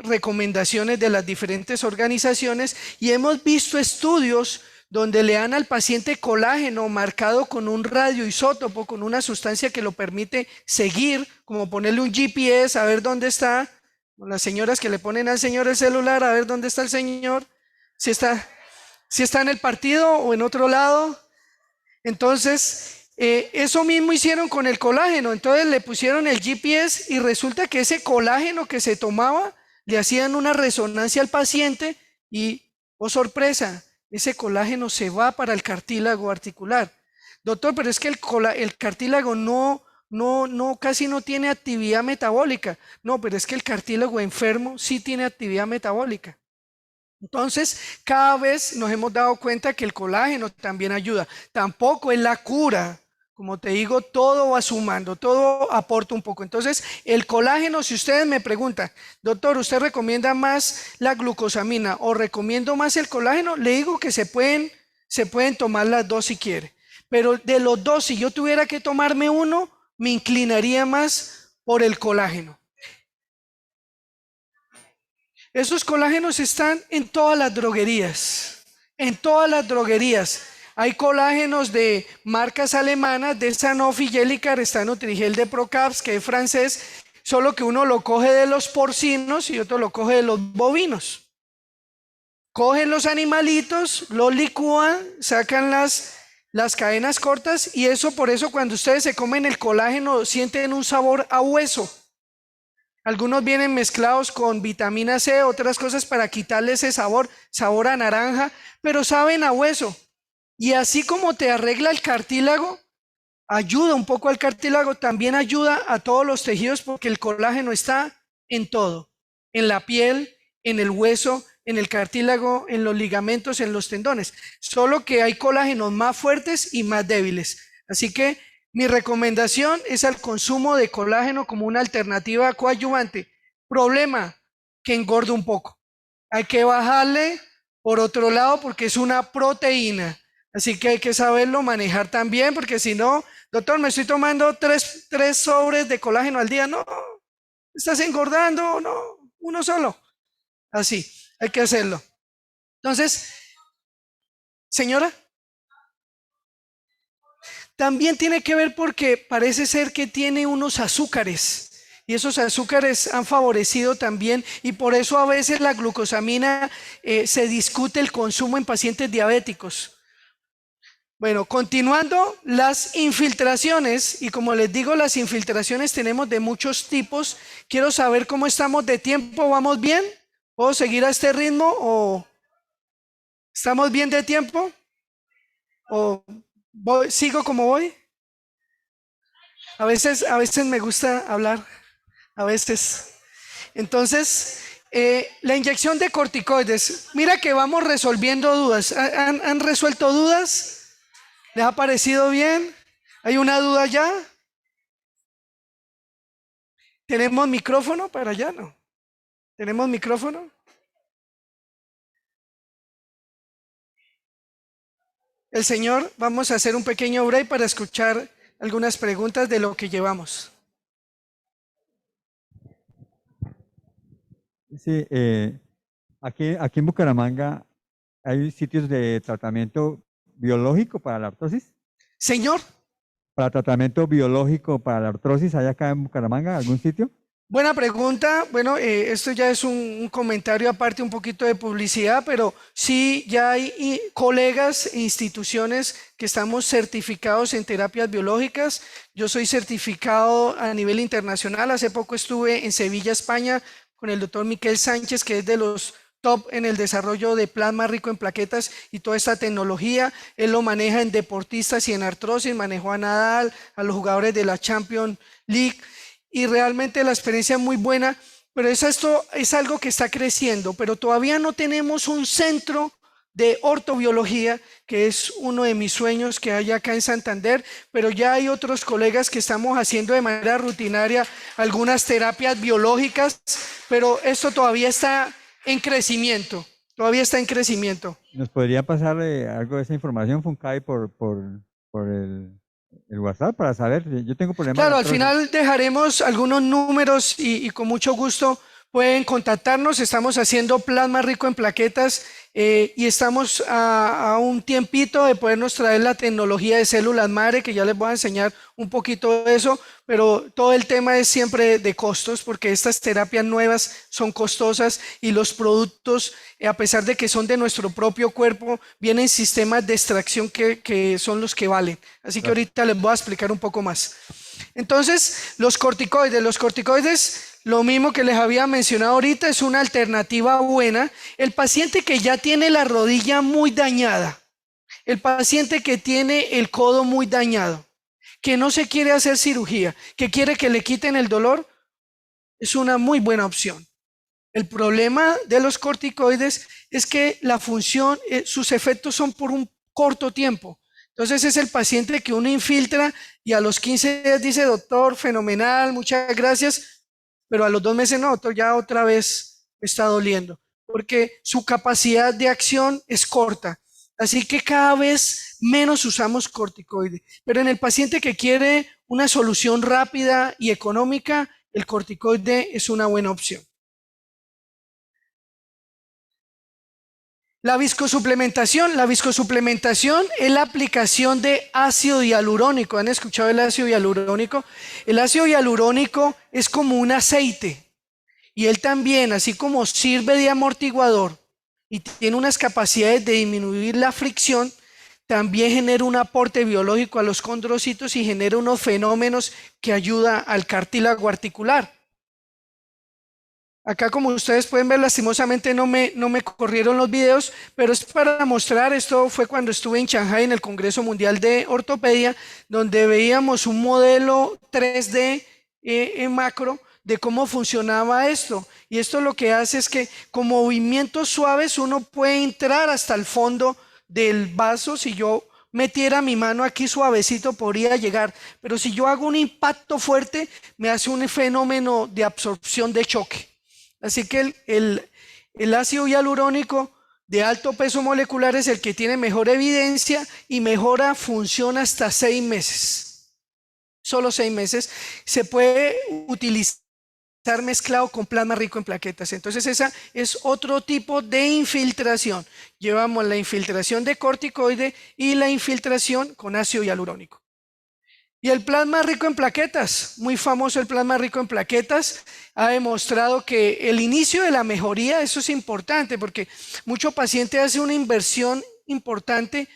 recomendaciones de las diferentes organizaciones y hemos visto estudios donde le dan al paciente colágeno marcado con un radioisótopo, con una sustancia que lo permite seguir, como ponerle un GPS a ver dónde está, las señoras que le ponen al señor el celular a ver dónde está el señor, si está en el partido o en otro lado. Entonces, eso mismo hicieron con el colágeno. Entonces le pusieron el GPS y resulta que ese colágeno que se tomaba, le hacían una resonancia al paciente y, oh sorpresa, ese colágeno se va para el cartílago articular. Doctor, pero es que el cartílago casi no tiene actividad metabólica. No, pero es que el cartílago enfermo sí tiene actividad metabólica. Entonces, cada vez nos hemos dado cuenta que el colágeno también ayuda. Tampoco es la cura. Como te digo, todo va sumando, todo aporta un poco. Entonces, el colágeno, si ustedes me preguntan, doctor, ¿usted recomienda más la glucosamina o recomiendo más el colágeno? Le digo que se pueden tomar las dos si quiere. Pero de los dos, si yo tuviera que tomarme uno, me inclinaría más por el colágeno. Esos colágenos están en todas las droguerías, en todas las droguerías. Hay colágenos de marcas alemanas, de Sanofi, Jellicar, está Nutrigel de Procaps, que es francés, solo que uno lo coge de los porcinos y otro lo coge de los bovinos. Cogen los animalitos, los licúan, sacan las cadenas cortas y por eso cuando ustedes se comen el colágeno sienten un sabor a hueso. Algunos vienen mezclados con vitamina C, otras cosas para quitarle ese sabor a naranja, pero saben a hueso. Y así como te arregla el cartílago, ayuda un poco al cartílago, también ayuda a todos los tejidos porque el colágeno está en todo, en la piel, en el hueso, en el cartílago, en los ligamentos, en los tendones. Solo que hay colágenos más fuertes y más débiles. Así que Mi recomendación es el consumo de colágeno como una alternativa coadyuvante. Problema, que engorda un poco. Hay que bajarle por otro lado porque es una proteína. Así que hay que saberlo manejar también, porque si no, doctor, me estoy tomando tres sobres de colágeno al día. No, estás engordando, no, uno solo. Así, hay que hacerlo. Entonces, señora, también tiene que ver porque parece ser que tiene unos azúcares. Y esos azúcares han favorecido también, y por eso a veces la glucosamina se discute el consumo en pacientes diabéticos. Bueno, continuando, las infiltraciones, y como les digo, las infiltraciones tenemos de muchos tipos. Quiero saber cómo estamos de tiempo, ¿vamos bien? ¿Puedo seguir a este ritmo o estamos bien de tiempo? ¿O sigo como voy? A veces me gusta hablar, a veces. Entonces, la inyección de corticoides, mira que vamos resolviendo dudas. ¿Han resuelto dudas? ¿Les ha parecido bien? ¿Hay una duda ya? ¿Tenemos micrófono para allá? ¿No? ¿Tenemos micrófono? El señor, vamos a hacer un pequeño break para escuchar algunas preguntas de lo que llevamos. Sí, aquí en Bucaramanga hay sitios de tratamiento biológico para la artrosis. Señor. ¿Para tratamiento biológico para la artrosis hay acá en Bucaramanga algún sitio? Buena pregunta. Bueno, esto ya es un comentario aparte, un poquito de publicidad, pero sí ya hay colegas e instituciones que estamos certificados en terapias biológicas. Yo soy certificado a nivel internacional. Hace poco estuve en Sevilla, España, con el doctor Miquel Sánchez, que es de los top en el desarrollo de plasma rico en plaquetas y toda esta tecnología. Él lo maneja en deportistas y en artrosis, manejó a Nadal, a los jugadores de la Champions League. Y realmente la experiencia es muy buena, pero esto es algo que está creciendo, pero todavía no tenemos un centro de ortobiología, que es uno de mis sueños que hay acá en Santander, pero ya hay otros colegas que estamos haciendo de manera rutinaria algunas terapias biológicas, pero esto todavía está en crecimiento, ¿Nos podría pasar algo de esa información, Funcay, por el WhatsApp para saber? Yo tengo problemas. Claro, al final dejaremos algunos números y con mucho gusto pueden contactarnos. Estamos haciendo plasma rico en plaquetas y estamos a un tiempito de podernos traer la tecnología de células madre, que ya les voy a enseñar un poquito de eso, pero todo el tema es siempre de costos, porque estas terapias nuevas son costosas y los productos, a pesar de que son de nuestro propio cuerpo, vienen sistemas de extracción que son los que valen. Así que ahorita les voy a explicar un poco más. Entonces, los corticoides, lo mismo que les había mencionado ahorita, es una alternativa buena. El paciente que ya tiene la rodilla muy dañada, el paciente que tiene el codo muy dañado, que no se quiere hacer cirugía, que quiere que le quiten el dolor, es una muy buena opción. El problema de los corticoides es que la función, sus efectos son por un corto tiempo. Entonces es el paciente que uno infiltra y a los 15 días dice, doctor, fenomenal, muchas gracias, pero a los 2 meses no, doctor, ya otra vez me está doliendo, porque su capacidad de acción es corta. Así que cada vez menos usamos corticoide. Pero en el paciente que quiere una solución rápida y económica, el corticoide es una buena opción. La viscosuplementación es la aplicación de ácido hialurónico. ¿Han escuchado el ácido hialurónico? El ácido hialurónico es como un aceite y él también, así como sirve de amortiguador y tiene unas capacidades de disminuir la fricción, también genera un aporte biológico a los condrocitos y genera unos fenómenos que ayudan al cartílago articular. Acá, como ustedes pueden ver, lastimosamente no me corrieron los videos, pero es para mostrar. Esto fue cuando estuve en Shanghai en el Congreso Mundial de Ortopedia, donde veíamos un modelo 3D en macro de cómo funcionaba esto. Y esto lo que hace es que con movimientos suaves uno puede entrar hasta el fondo del vaso. Si yo metiera mi mano aquí suavecito podría llegar, pero si yo hago un impacto fuerte, me hace un fenómeno de absorción de choque. Así que el ácido hialurónico de alto peso molecular es el que tiene mejor evidencia y mejora función hasta 6 meses. Solo 6 meses. Se puede utilizar mezclado con plasma rico en plaquetas. Entonces esa es otro tipo de infiltración. Llevamos la infiltración de corticoide y la infiltración con ácido hialurónico. Y el plasma rico en plaquetas, muy famoso el plasma rico en plaquetas, ha demostrado que el inicio de la mejoría, eso es importante porque mucho paciente hace una inversión importante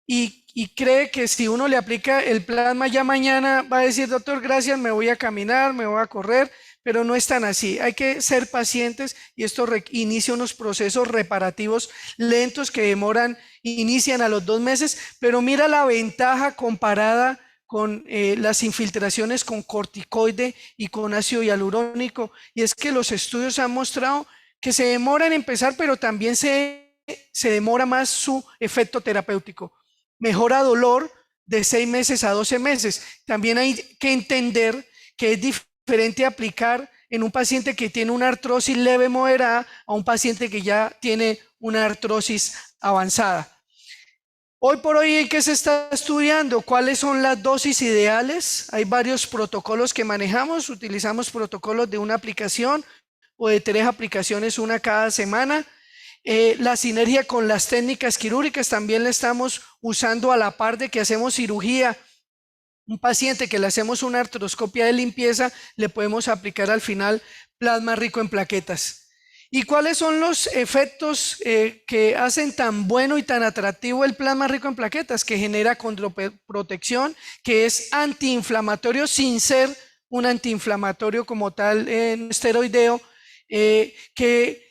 y cree que si uno le aplica el plasma ya mañana va a decir, doctor, gracias, me voy a caminar, me voy a correr, pero no es tan así. Hay que ser pacientes y esto inicia unos procesos reparativos lentos que inician a los 2 meses, pero mira la ventaja comparada con las infiltraciones con corticoide y con ácido hialurónico, y es que los estudios han mostrado que se demora en empezar, pero también se demora más su efecto terapéutico. Mejora dolor de 6 meses a 12 meses. También hay que entender que es diferente aplicar en un paciente que tiene una artrosis leve moderada a un paciente que ya tiene una artrosis avanzada. Hoy por hoy, ¿en qué se está estudiando? ¿Cuáles son las dosis ideales? Hay varios protocolos que manejamos. Utilizamos protocolos de una aplicación o de 3 aplicaciones, una cada semana. La sinergia con las técnicas quirúrgicas también la estamos usando a la par de que hacemos cirugía. Un paciente que le hacemos una artroscopia de limpieza, le podemos aplicar al final plasma rico en plaquetas. ¿Y cuáles son los efectos que hacen tan bueno y tan atractivo el plasma rico en plaquetas? Que genera condroprotección, que es antiinflamatorio sin ser un antiinflamatorio como tal esteroideo, que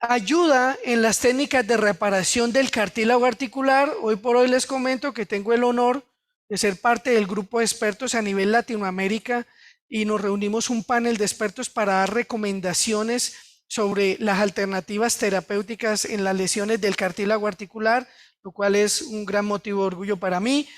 ayuda en las técnicas de reparación del cartílago articular. Hoy por hoy les comento que tengo el honor de ser parte del grupo de expertos a nivel Latinoamérica y nos reunimos un panel de expertos para dar recomendaciones sobre las alternativas terapéuticas en las lesiones del cartílago articular, lo cual es un gran motivo de orgullo para mí.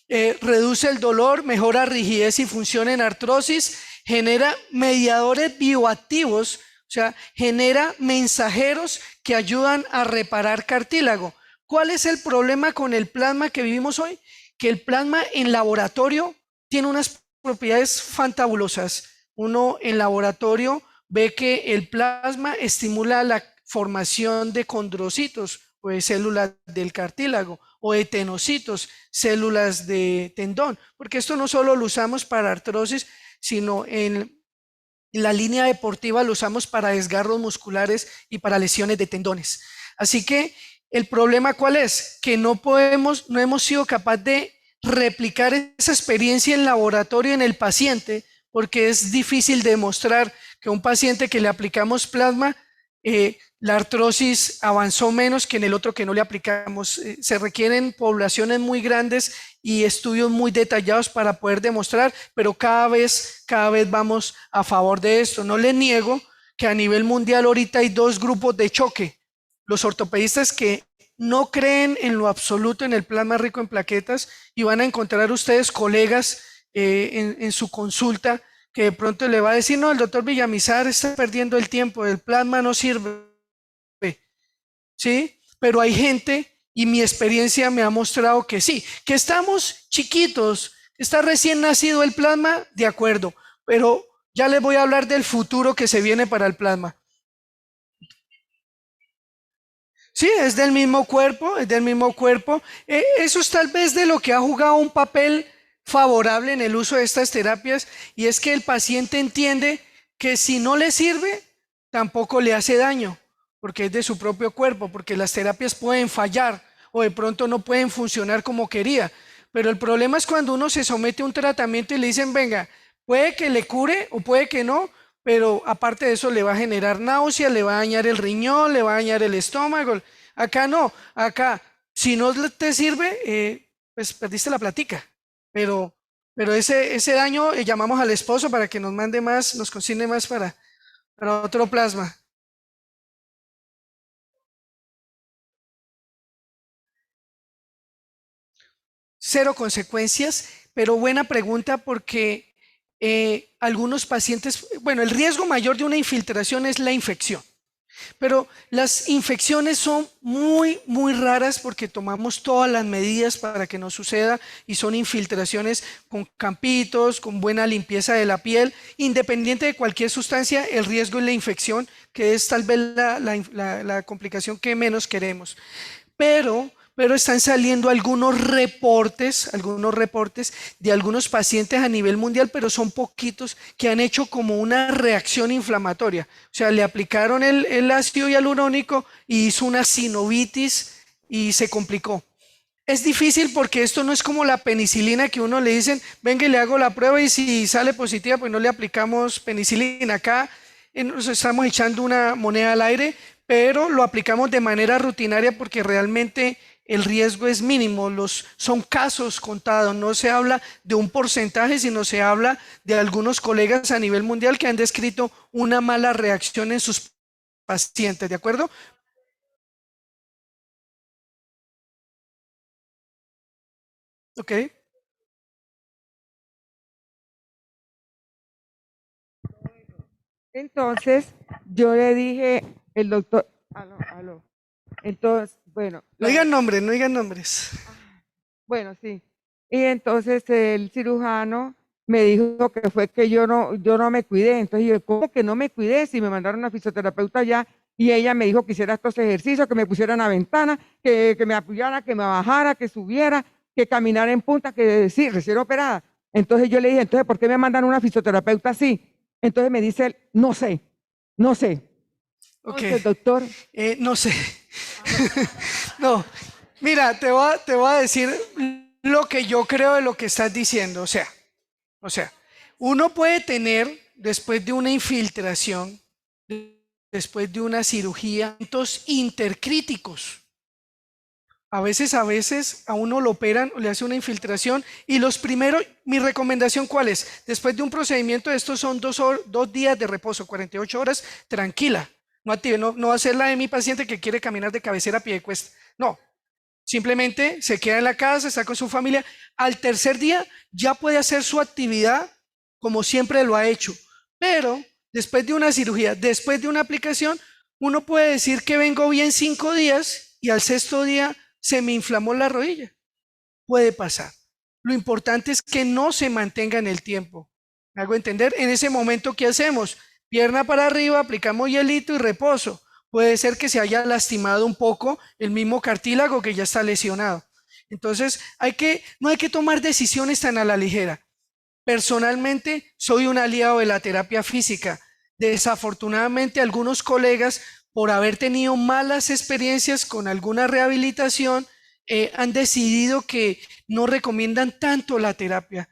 Reduce el dolor, mejora rigidez y función en artrosis, genera mediadores bioactivos, o sea, genera mensajeros que ayudan a reparar cartílago. ¿Cuál es el problema con el plasma que vivimos hoy? Que el plasma en laboratorio tiene unas propiedades fantabulosas. Uno en laboratorio ve que el plasma estimula la formación de condrocitos o de células del cartílago o de tenocitos, células de tendón, porque esto no solo lo usamos para artrosis, sino en la línea deportiva lo usamos para desgarros musculares y para lesiones de tendones. Así que el problema ¿cuál es? Que no hemos sido capaces de replicar esa experiencia en laboratorio en el paciente, porque es difícil demostrar que un paciente que le aplicamos plasma, la artrosis avanzó menos que en el otro que no le aplicamos. Se requieren poblaciones muy grandes y estudios muy detallados para poder demostrar, pero cada vez vamos a favor de esto. No les niego que a nivel mundial ahorita hay 2 grupos de choque. Los ortopedistas que no creen en lo absoluto en el plasma rico en plaquetas, y van a encontrar ustedes colegas en su consulta que de pronto le va a decir, no, el doctor Villamizar está perdiendo el tiempo, el plasma no sirve, ¿sí? Pero hay gente, y mi experiencia me ha mostrado que sí, que estamos chiquitos, está recién nacido el plasma, de acuerdo, pero ya les voy a hablar del futuro que se viene para el plasma. Sí, es del mismo cuerpo, es del mismo cuerpo. Eso es tal vez de lo que ha jugado un papel favorable en el uso de estas terapias, y es que el paciente entiende que si no le sirve, tampoco le hace daño, porque es de su propio cuerpo, porque las terapias pueden fallar o de pronto no pueden funcionar como quería. Pero el problema es cuando uno se somete a un tratamiento y le dicen, venga, puede que le cure o puede que no, pero aparte de eso le va a generar náusea, le va a dañar el riñón, le va a dañar el estómago. Acá no, acá si no te sirve, pues perdiste la platica. Pero ese daño llamamos al esposo para que nos mande más, nos consigne más para otro plasma. cero consecuencias, pero buena pregunta porque algunos pacientes, bueno, el riesgo mayor de una infiltración es la infección. Pero las infecciones son muy, muy raras porque tomamos todas las medidas para que no suceda y son infiltraciones con campitos, con buena limpieza de la piel. Independiente de cualquier sustancia, el riesgo es la infección, que es tal vez la complicación que menos queremos. Pero están saliendo algunos reportes de algunos pacientes a nivel mundial, pero son poquitos, que han hecho como una reacción inflamatoria. O sea, le aplicaron el ácido hialurónico y hizo una sinovitis y se complicó. Es difícil porque esto no es como la penicilina que uno le dicen, venga y le hago la prueba y si sale positiva, pues no le aplicamos penicilina. Acá nos estamos echando una moneda al aire, pero lo aplicamos de manera rutinaria porque realmente el riesgo es mínimo, son casos contados, no se habla de un porcentaje, sino se habla de algunos colegas a nivel mundial que han descrito una mala reacción en sus pacientes, ¿de acuerdo? Ok. Entonces, yo le dije, el doctor, aló. Entonces, bueno. No digan nombres, no digan nombres. Bueno, sí. Y entonces el cirujano me dijo que fue que yo no me cuidé. Entonces yo, ¿cómo que no me cuidé? Si me mandaron a fisioterapeuta allá y ella me dijo que hiciera estos ejercicios, que me pusiera en la ventana, que me apoyara, que me bajara, que subiera, que caminara en punta, que sí, recién operada. Entonces yo le dije, entonces, ¿por qué me mandan a una fisioterapeuta así? Entonces me dice él, no sé. Ok. Entonces, doctor. No sé. No, mira, te voy a decir lo que yo creo de lo que estás diciendo. O sea, uno puede tener, después de una infiltración, después de una cirugía, eventos intercríticos. A veces a uno lo operan, le hace una infiltración y los primeros, mi recomendación ¿cuál es? Después de un procedimiento, estos son 2 días de reposo, 48 horas, tranquila. No active, no va a ser la de mi paciente que quiere caminar de cabecera a pie de cuesta. No, simplemente se queda en la casa, está con su familia. Al tercer día ya puede hacer su actividad como siempre lo ha hecho. Pero después de una cirugía, después de una aplicación, uno puede decir que vengo bien 5 días y al 6.º día se me inflamó la rodilla. Puede pasar. Lo importante es que no se mantenga en el tiempo. ¿Me hago entender? En ese momento, ¿qué hacemos? Pierna para arriba, aplicamos hielito y reposo. Puede ser que se haya lastimado un poco el mismo cartílago que ya está lesionado. Entonces, no hay que tomar decisiones tan a la ligera. Personalmente, soy un aliado de la terapia física. Desafortunadamente, algunos colegas, por haber tenido malas experiencias con alguna rehabilitación, han decidido que no recomiendan tanto la terapia,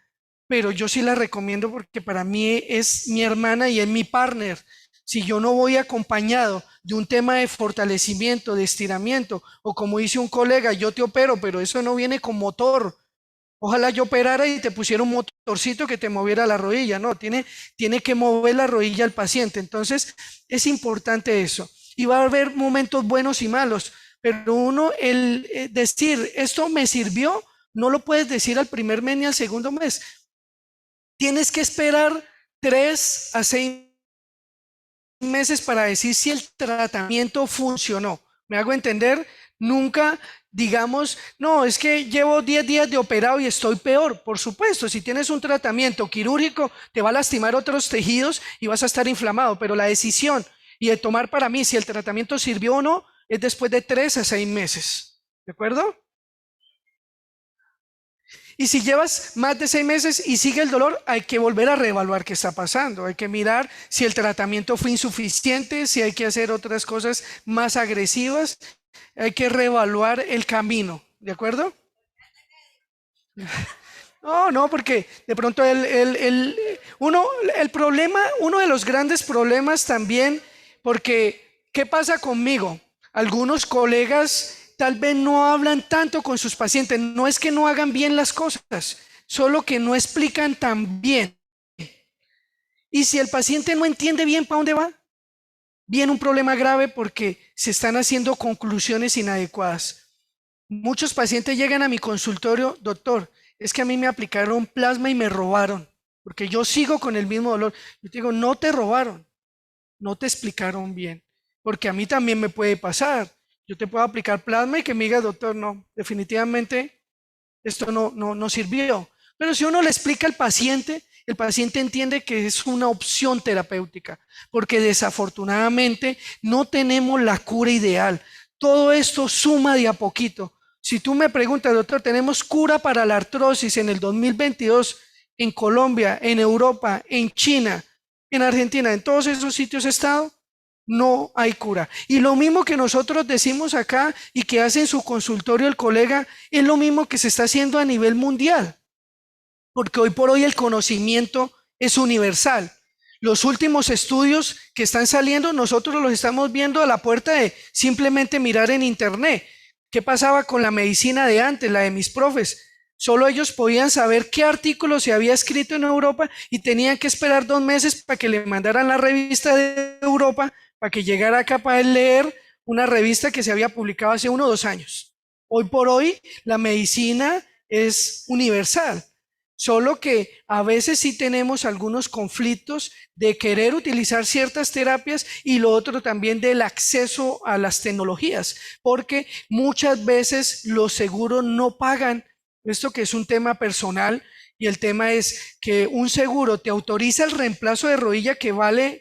pero yo sí la recomiendo porque para mí es mi hermana y es mi partner. Si yo no voy acompañado de un tema de fortalecimiento, de estiramiento, o como dice un colega, yo te opero, pero eso no viene con motor. Ojalá yo operara y te pusiera un motorcito que te moviera la rodilla. No, tiene que mover la rodilla al paciente. Entonces, es importante eso. Y va a haber momentos buenos y malos, pero uno, el decir, esto me sirvió, no lo puedes decir al primer mes ni al segundo mes. Tienes que esperar 3 a 6 meses para decir si el tratamiento funcionó. ¿Me hago entender? Nunca digamos, no, es que llevo 10 días de operado y estoy peor. Por supuesto, si tienes un tratamiento quirúrgico, te va a lastimar otros tejidos y vas a estar inflamado, pero la decisión y de tomar para mí si el tratamiento sirvió o no es después de 3 a 6 meses. ¿De acuerdo? Y si llevas más de 6 meses y sigue el dolor, hay que volver a reevaluar qué está pasando. Hay que mirar si el tratamiento fue insuficiente, si hay que hacer otras cosas más agresivas. Hay que reevaluar el camino. ¿De acuerdo? No, porque de pronto uno de los grandes problemas también, porque ¿qué pasa conmigo? Algunos colegas tal vez no hablan tanto con sus pacientes. No es que no hagan bien las cosas, solo que no explican tan bien. Y si el paciente no entiende bien para dónde va, viene un problema grave porque se están haciendo conclusiones inadecuadas. Muchos pacientes llegan a mi consultorio, doctor, es que a mí me aplicaron plasma y me robaron, porque yo sigo con el mismo dolor. Yo te digo, no te robaron, no te explicaron bien, porque a mí también me puede pasar. Yo te puedo aplicar plasma y que me diga, doctor, no, definitivamente esto no sirvió. Pero si uno le explica al paciente, el paciente entiende que es una opción terapéutica, porque desafortunadamente no tenemos la cura ideal. Todo esto suma de a poquito. Si tú me preguntas, doctor, ¿tenemos cura para la artrosis en el 2022 en Colombia, en Europa, en China, en Argentina, en todos esos sitios he estado? No hay cura. Y lo mismo que nosotros decimos acá y que hace en su consultorio el colega, es lo mismo que se está haciendo a nivel mundial. Porque hoy por hoy el conocimiento es universal. Los últimos estudios que están saliendo, nosotros los estamos viendo a la puerta de simplemente mirar en internet. ¿Qué pasaba con la medicina de antes, la de mis profes? Solo ellos podían saber qué artículo se había escrito en Europa y tenían que esperar 2 meses para que le mandaran la revista de Europa, para que llegara acá para él leer una revista que se había publicado hace 1 o 2 años. Hoy por hoy la medicina es universal. Solo que a veces sí tenemos algunos conflictos de querer utilizar ciertas terapias y lo otro también del acceso a las tecnologías, porque muchas veces los seguros no pagan esto, que es un tema personal, y el tema es que un seguro te autoriza el reemplazo de rodilla que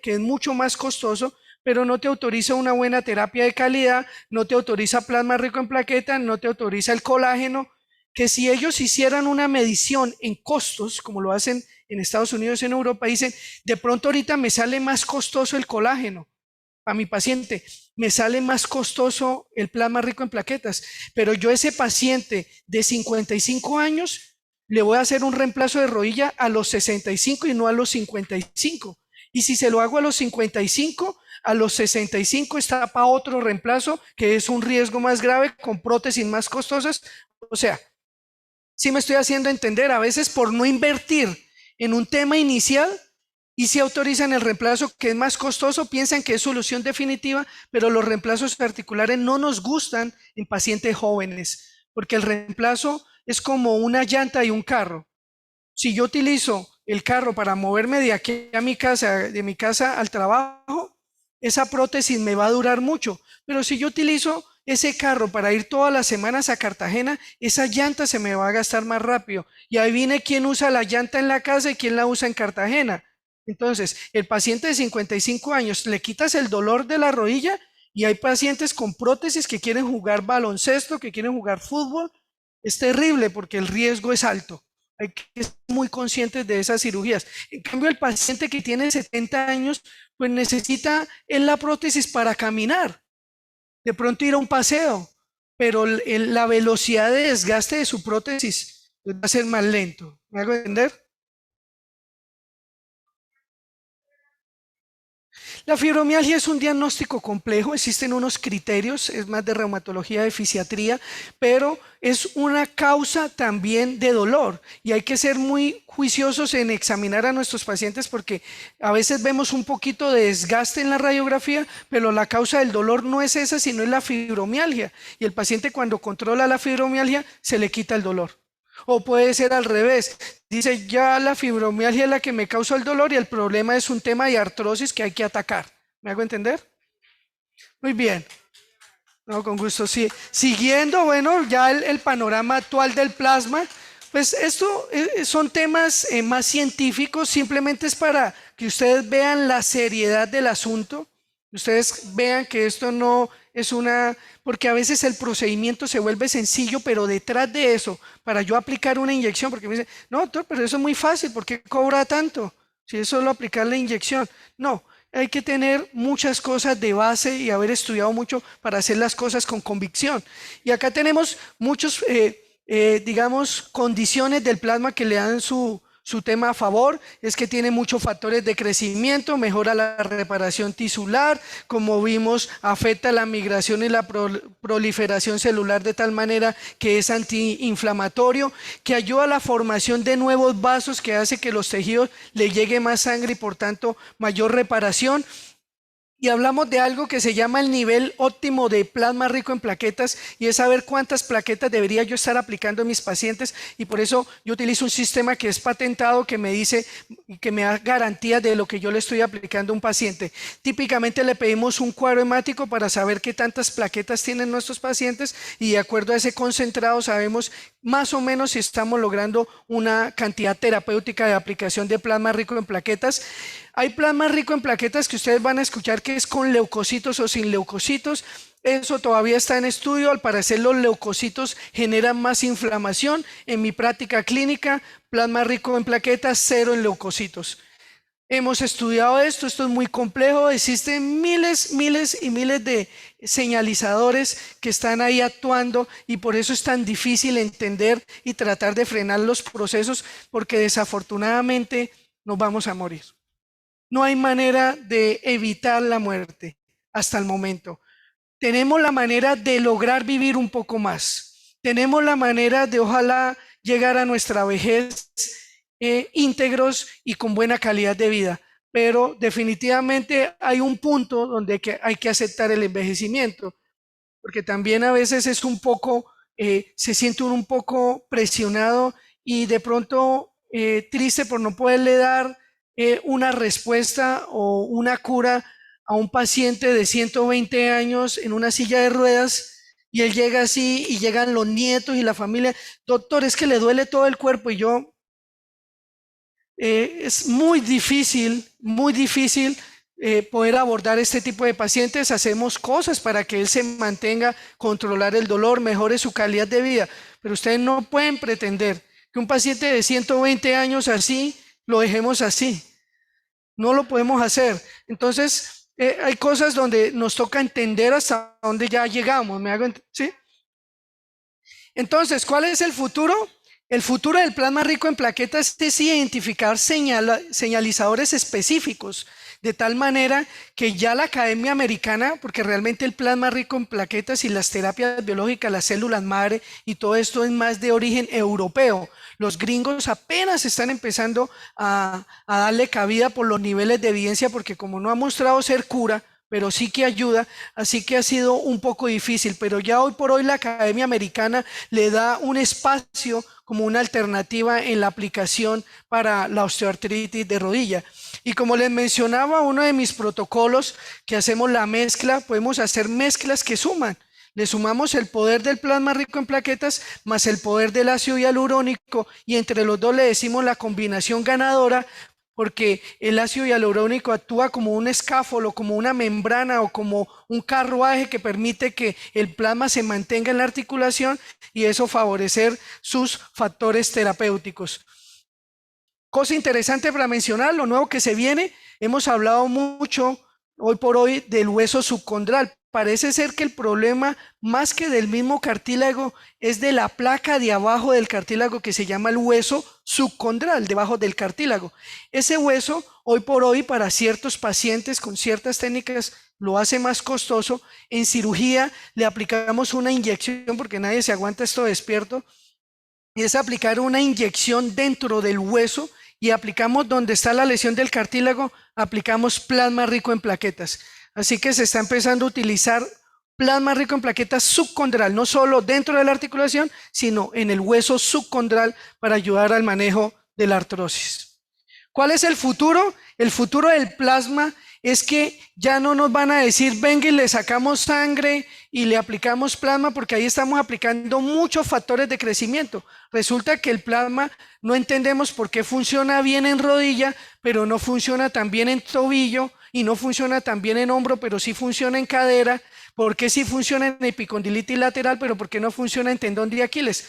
es mucho más costoso, pero no te autoriza una buena terapia de calidad, no te autoriza plasma rico en plaquetas, no te autoriza el colágeno, que si ellos hicieran una medición en costos, como lo hacen en Estados Unidos y en Europa, dicen, de pronto ahorita me sale más costoso el colágeno a mi paciente, me sale más costoso el plasma rico en plaquetas, pero yo a ese paciente de 55 años le voy a hacer un reemplazo de rodilla a los 65 y no a los 55. Y si se lo hago a los 55, a los 65 está para otro reemplazo, que es un riesgo más grave, con prótesis más costosas. O sea, sí me estoy haciendo entender, a veces por no invertir en un tema inicial y si autorizan el reemplazo que es más costoso, piensan que es solución definitiva, pero los reemplazos articulares no nos gustan en pacientes jóvenes, porque el reemplazo es como una llanta y un carro. Si yo utilizo el carro para moverme de aquí a mi casa, de mi casa al trabajo, esa prótesis me va a durar mucho, pero si yo utilizo ese carro para ir todas las semanas a Cartagena, esa llanta se me va a gastar más rápido. Y ahí viene quién usa la llanta en la casa y quién la usa en Cartagena. Entonces, el paciente de 55 años, le quitas el dolor de la rodilla y hay pacientes con prótesis que quieren jugar baloncesto, que quieren jugar fútbol. Es terrible porque el riesgo es alto. Hay que ser muy conscientes de esas cirugías. En cambio, el paciente que tiene 70 años, pues necesita la prótesis para caminar. De pronto ir a un paseo, pero la velocidad de desgaste de su prótesis va a ser más lento. ¿Me hago entender? La fibromialgia es un diagnóstico complejo, existen unos criterios, es más de reumatología, de fisiatría, pero es una causa también de dolor y hay que ser muy juiciosos en examinar a nuestros pacientes porque a veces vemos un poquito de desgaste en la radiografía, pero la causa del dolor no es esa, sino es la fibromialgia y el paciente cuando controla la fibromialgia se le quita el dolor. O puede ser al revés, dice ya la fibromialgia es la que me causa el dolor y el problema es un tema de artrosis que hay que atacar. ¿Me hago entender? Muy bien. No, con gusto, sí. Siguiendo, bueno, ya el panorama actual del plasma, pues esto son temas más científicos, simplemente es para que ustedes vean la seriedad del asunto, ustedes vean que esto no es porque a veces el procedimiento se vuelve sencillo, pero detrás de eso, para yo aplicar una inyección, porque me dicen, no, doctor, pero eso es muy fácil, ¿por qué cobra tanto? Si es solo aplicar la inyección. No, hay que tener muchas cosas de base y haber estudiado mucho para hacer las cosas con convicción. Y acá tenemos muchos, digamos, condiciones del plasma que le dan su tema a favor, es que tiene muchos factores de crecimiento, mejora la reparación tisular, como vimos, afecta la migración y la proliferación celular de tal manera que es antiinflamatorio, que ayuda a la formación de nuevos vasos, que hace que los tejidos le llegue más sangre y por tanto mayor reparación. y hablamos de algo que se llama el nivel óptimo de plasma rico en plaquetas, y es saber cuántas plaquetas debería yo estar aplicando a mis pacientes, y por eso yo utilizo un sistema que es patentado, que me dice, que me da garantía de lo que yo le estoy aplicando a un paciente. Típicamente le pedimos un cuadro hemático para saber qué tantas plaquetas tienen nuestros pacientes, y de acuerdo a ese concentrado sabemos más o menos si estamos logrando una cantidad terapéutica de aplicación de plasma rico en plaquetas. Hay plasma rico en plaquetas que ustedes van a escuchar que es con leucocitos o sin leucocitos. Eso todavía está en estudio. Al parecer los leucocitos generan más inflamación. En mi práctica clínica, plasma rico en plaquetas, 0 en leucocitos. Hemos estudiado esto es muy complejo, existen miles y miles de señalizadores que están ahí actuando, y por eso es tan difícil entender y tratar de frenar los procesos, porque desafortunadamente nos vamos a morir. No hay manera de evitar la muerte hasta el momento. Tenemos la manera de lograr vivir un poco más. Tenemos la manera de ojalá llegar a nuestra vejez íntegros y con buena calidad de vida, pero definitivamente hay un punto donde hay que aceptar el envejecimiento, porque también a veces es un poco, se siente uno un poco presionado y de pronto triste por no poderle dar una respuesta o una cura a un paciente de 120 años en una silla de ruedas, y él llega así y llegan los nietos y la familia, doctor, es que le duele todo el cuerpo, y yo... es muy difícil poder abordar este tipo de pacientes. Hacemos cosas para que él se mantenga, controlar el dolor, mejore su calidad de vida, pero ustedes no pueden pretender que un paciente de 120 años así, lo dejemos así. No lo podemos hacer. Entonces, hay cosas donde nos toca entender hasta dónde ya llegamos. ¿Sí? Entonces, ¿cuál es el futuro? El futuro del plasma rico en plaquetas es identificar señalizadores específicos, de tal manera que ya la Academia Americana, porque realmente el plasma rico en plaquetas y las terapias biológicas, las células madre y todo esto es más de origen europeo. Los gringos apenas están empezando a darle cabida por los niveles de evidencia, porque como no ha mostrado ser cura, pero sí que ayuda, así que ha sido un poco difícil, pero ya hoy por hoy la Academia Americana le da un espacio como una alternativa en la aplicación para la osteoartritis de rodilla. Y como les mencionaba, uno de mis protocolos que hacemos la mezcla, podemos hacer mezclas que suman. Le sumamos el poder del plasma rico en plaquetas más el poder del ácido hialurónico, y entre los dos le decimos la combinación ganadora, porque el ácido hialurónico actúa como un escáfolo, como una membrana o como un carruaje que permite que el plasma se mantenga en la articulación, y eso favorecer sus factores terapéuticos. Cosa interesante para mencionar, lo nuevo que se viene, hemos hablado mucho hoy por hoy del hueso subcondral. Parece ser que el problema, más que del mismo cartílago, es de la placa de abajo del cartílago, que se llama el hueso subcondral, debajo del cartílago. Ese hueso, hoy por hoy, para ciertos pacientes con ciertas técnicas, lo hace más costoso. En cirugía le aplicamos una inyección, porque nadie se aguanta esto despierto, y es aplicar una inyección dentro del hueso, y aplicamos donde está la lesión del cartílago, aplicamos plasma rico en plaquetas. Así que se está empezando a utilizar plasma rico en plaquetas subcondral, no solo dentro de la articulación, sino en el hueso subcondral, para ayudar al manejo de la artrosis. ¿Cuál es el futuro? El futuro del plasma es que ya no nos van a decir, venga y le sacamos sangre y le aplicamos plasma, porque ahí estamos aplicando muchos factores de crecimiento. Resulta que el plasma no entendemos por qué funciona bien en rodilla, pero no funciona tan bien en tobillo, y no funciona tan bien en hombro, pero sí funciona en cadera. ¿Por qué sí funciona en epicondilitis lateral, pero por qué no funciona en tendón de Aquiles?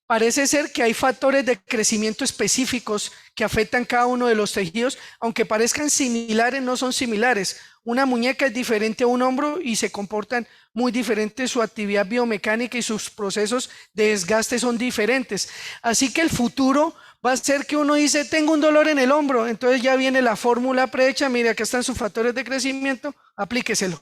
Parece ser que hay factores de crecimiento específicos que afectan cada uno de los tejidos, aunque parezcan similares, no son similares. Una muñeca es diferente a un hombro y se comportan muy diferentes, su actividad biomecánica y sus procesos de desgaste son diferentes. Así que el futuro va a ser que uno dice, tengo un dolor en el hombro, entonces ya viene la fórmula prehecha, mire, acá están sus factores de crecimiento, aplíqueselo.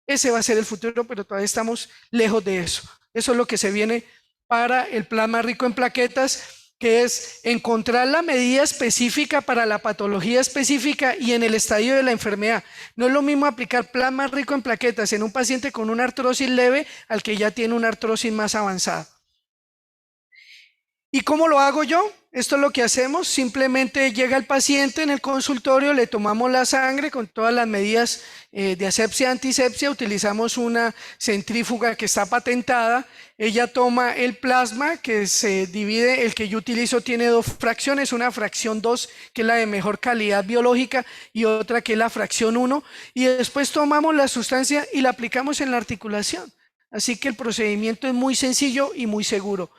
Ese va a ser el futuro, pero todavía estamos lejos de eso. Eso es lo que se viene para el plasma rico en plaquetas. que es encontrar la medida específica para la patología específica y en el estadio de la enfermedad. No es lo mismo aplicar plasma rico en plaquetas en un paciente con una artrosis leve al que ya tiene una artrosis más avanzada. ¿Y cómo lo hago yo? Esto es lo que hacemos, simplemente llega el paciente en el consultorio, le tomamos la sangre con todas las medidas de asepsia, antisepsia, utilizamos una centrífuga que está patentada, ella toma el plasma que se divide, el que yo utilizo tiene dos fracciones, una fracción 2 que es la de mejor calidad biológica y otra que es la fracción 1, y después tomamos la sustancia y la aplicamos en la articulación. Así que el procedimiento es muy sencillo y muy seguro.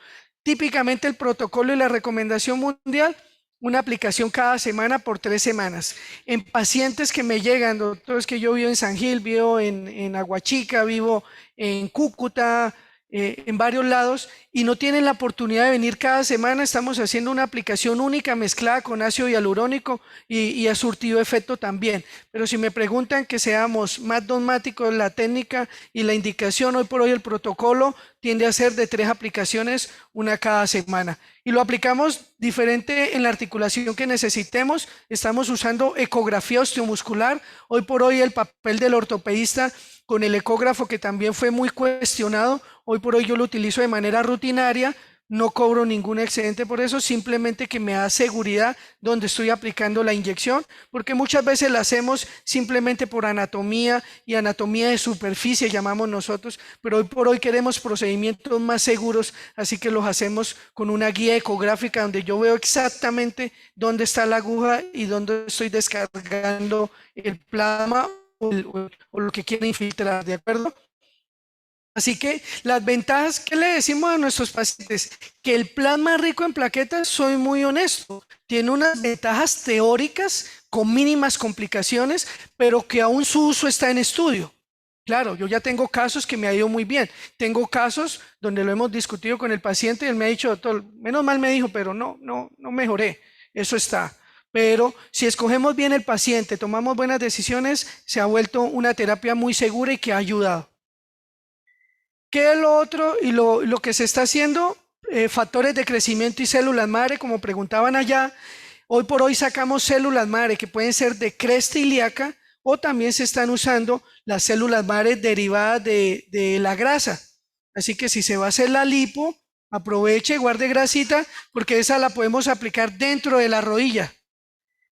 Típicamente el protocolo y la recomendación mundial, una aplicación cada semana por 3 semanas. En pacientes que me llegan, doctor, es que yo vivo en San Gil, vivo en Aguachica, vivo en Cúcuta, en varios lados, y no tienen la oportunidad de venir cada semana, estamos haciendo una aplicación única mezclada con ácido hialurónico y ha surtido efecto también. Pero si me preguntan que seamos más dogmáticos, la técnica y la indicación, hoy por hoy el protocolo tiende a ser de 3 aplicaciones, una cada semana. Y lo aplicamos diferente en la articulación que necesitemos. Estamos usando ecografía osteomuscular. Hoy por hoy el papel del ortopedista con el ecógrafo, que también fue muy cuestionado, hoy por hoy yo lo utilizo de manera rutinaria, no cobro ningún excedente por eso, simplemente que me da seguridad donde estoy aplicando la inyección, porque muchas veces la hacemos simplemente por anatomía y anatomía de superficie, llamamos nosotros, pero hoy por hoy queremos procedimientos más seguros, así que los hacemos con una guía ecográfica donde yo veo exactamente dónde está la aguja y dónde estoy descargando el plasma o lo que quiere infiltrar, ¿de acuerdo? Así que las ventajas, ¿qué le decimos a nuestros pacientes? Que el plasma rico en plaquetas, soy muy honesto, tiene unas ventajas teóricas con mínimas complicaciones, pero que aún su uso está en estudio. Claro, yo ya tengo casos que me ha ido muy bien. Tengo casos donde lo hemos discutido con el paciente y él me ha dicho, doctor, menos mal me dijo, pero no mejoré. Eso está. Pero si escogemos bien el paciente, tomamos buenas decisiones, se ha vuelto una terapia muy segura y que ha ayudado. ¿Qué es lo otro y lo que se está haciendo? Factores de crecimiento y células madre, como preguntaban allá. Hoy por hoy sacamos células madre que pueden ser de cresta ilíaca o también se están usando las células madre derivadas de la grasa. Así que si se va a hacer la lipo, aproveche, guarde grasita, porque esa la podemos aplicar dentro de la rodilla.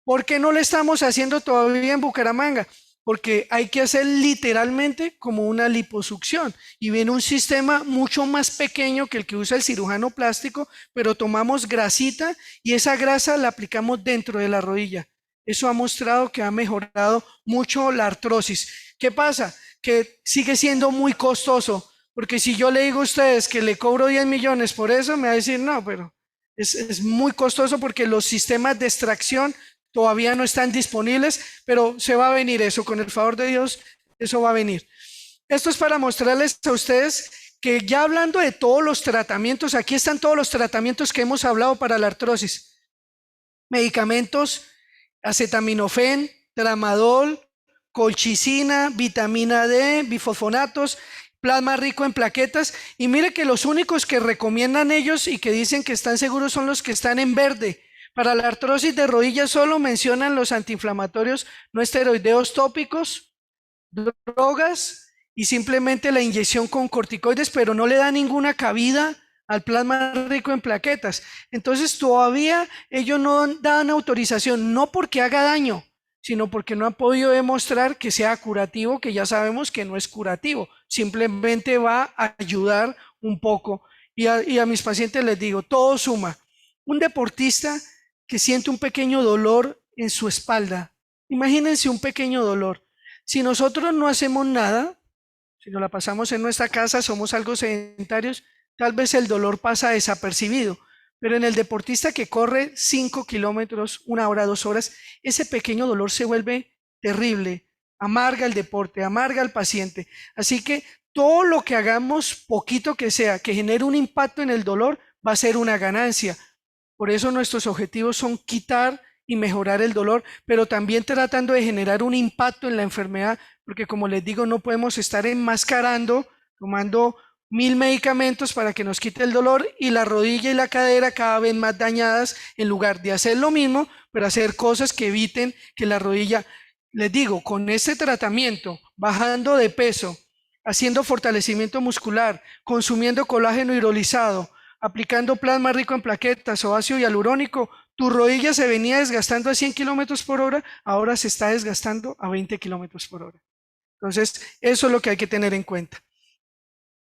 ¿Por qué no lo estamos haciendo todavía en Bucaramanga? Porque hay que hacer literalmente como una liposucción y viene un sistema mucho más pequeño que el que usa el cirujano plástico, pero tomamos grasita y esa grasa la aplicamos dentro de la rodilla. Eso ha mostrado que ha mejorado mucho la artrosis. ¿Qué pasa? Que sigue siendo muy costoso, porque si yo le digo a ustedes que le cobro 10 millones por eso, me va a decir, no, pero es muy costoso porque los sistemas de extracción todavía no están disponibles, pero se va a venir eso, con el favor de Dios, eso va a venir. Esto es para mostrarles a ustedes que ya hablando de todos los tratamientos, aquí están todos los tratamientos que hemos hablado para la artrosis. Medicamentos, acetaminofén, tramadol, colchicina, vitamina D, bifosfonatos, plasma rico en plaquetas. Y mire que los únicos que recomiendan ellos y que dicen que están seguros son los que están en verde. Para la artrosis de rodillas solo mencionan los antiinflamatorios no esteroideos tópicos, drogas y simplemente la inyección con corticoides, pero no le da ninguna cabida al plasma rico en plaquetas. Entonces todavía ellos no dan autorización, no porque haga daño, sino porque no han podido demostrar que sea curativo, que ya sabemos que no es curativo, simplemente va a ayudar un poco. Y a mis pacientes les digo, todo suma. Un deportista que siente un pequeño dolor en su espalda. Imagínense un pequeño dolor. Si nosotros no hacemos nada, si nos la pasamos en nuestra casa, somos algo sedentarios, tal vez el dolor pasa desapercibido. Pero en el deportista que corre 5 kilómetros, 1 hora, 2 horas, ese pequeño dolor se vuelve terrible, amarga el deporte, amarga al paciente. Así que todo lo que hagamos, poquito que sea, que genere un impacto en el dolor, va a ser una ganancia. Por eso nuestros objetivos son quitar y mejorar el dolor, pero también tratando de generar un impacto en la enfermedad, porque como les digo, no podemos estar enmascarando, tomando 1000 medicamentos para que nos quite el dolor, y la rodilla y la cadera cada vez más dañadas, en lugar de hacer lo mismo, pero hacer cosas que eviten que la rodilla, les digo, con este tratamiento, bajando de peso, haciendo fortalecimiento muscular, consumiendo colágeno hidrolizado, aplicando plasma rico en plaquetas o ácido hialurónico, tu rodilla se venía desgastando a 100 kilómetros por hora, ahora se está desgastando a 20 kilómetros por hora. Entonces, eso es lo que hay que tener en cuenta.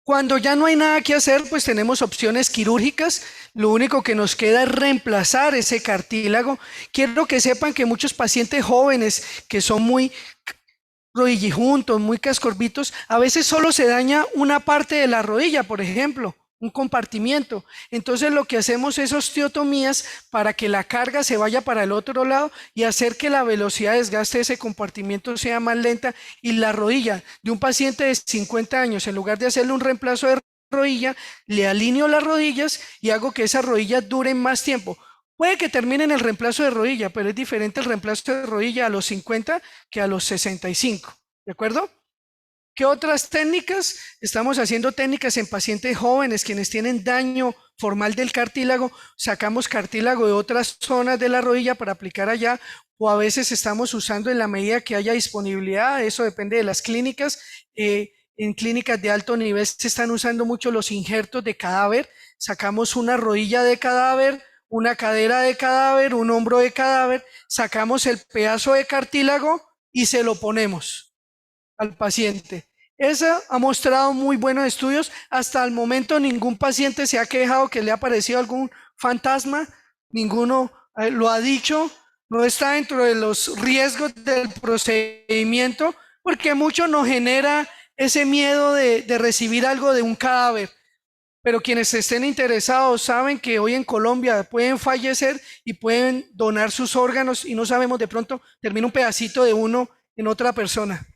Cuando ya no hay nada que hacer, pues tenemos opciones quirúrgicas. Lo único que nos queda es reemplazar ese cartílago. Quiero que sepan que muchos pacientes jóvenes que son muy rodillijuntos, muy cascorbitos, a veces solo se daña una parte de la rodilla, por ejemplo, un compartimiento. Entonces lo que hacemos es osteotomías para que la carga se vaya para el otro lado y hacer que la velocidad de desgaste de ese compartimiento sea más lenta, y la rodilla de un paciente de 50 años, en lugar de hacerle un reemplazo de rodilla, le alineo las rodillas y hago que esas rodillas duren más tiempo. Puede que terminen el reemplazo de rodilla, pero es diferente el reemplazo de rodilla a los 50 que a los 65, ¿de acuerdo? ¿Qué otras técnicas? Estamos haciendo técnicas en pacientes jóvenes quienes tienen daño formal del cartílago. Sacamos cartílago de otras zonas de la rodilla para aplicar allá, o a veces estamos usando en la medida que haya disponibilidad. Eso depende de las clínicas. En clínicas de alto nivel se están usando mucho los injertos de cadáver. Sacamos una rodilla de cadáver, una cadera de cadáver, un hombro de cadáver, sacamos el pedazo de cartílago y se lo ponemos al paciente. Esa ha mostrado muy buenos estudios. Hasta el momento ningún paciente se ha quejado que le ha aparecido algún fantasma, ninguno lo ha dicho, no está dentro de los riesgos del procedimiento, porque mucho nos genera ese miedo de recibir algo de un cadáver. Pero quienes estén interesados saben que hoy en Colombia pueden fallecer y pueden donar sus órganos, y no sabemos, de pronto termina un pedacito de uno en otra persona.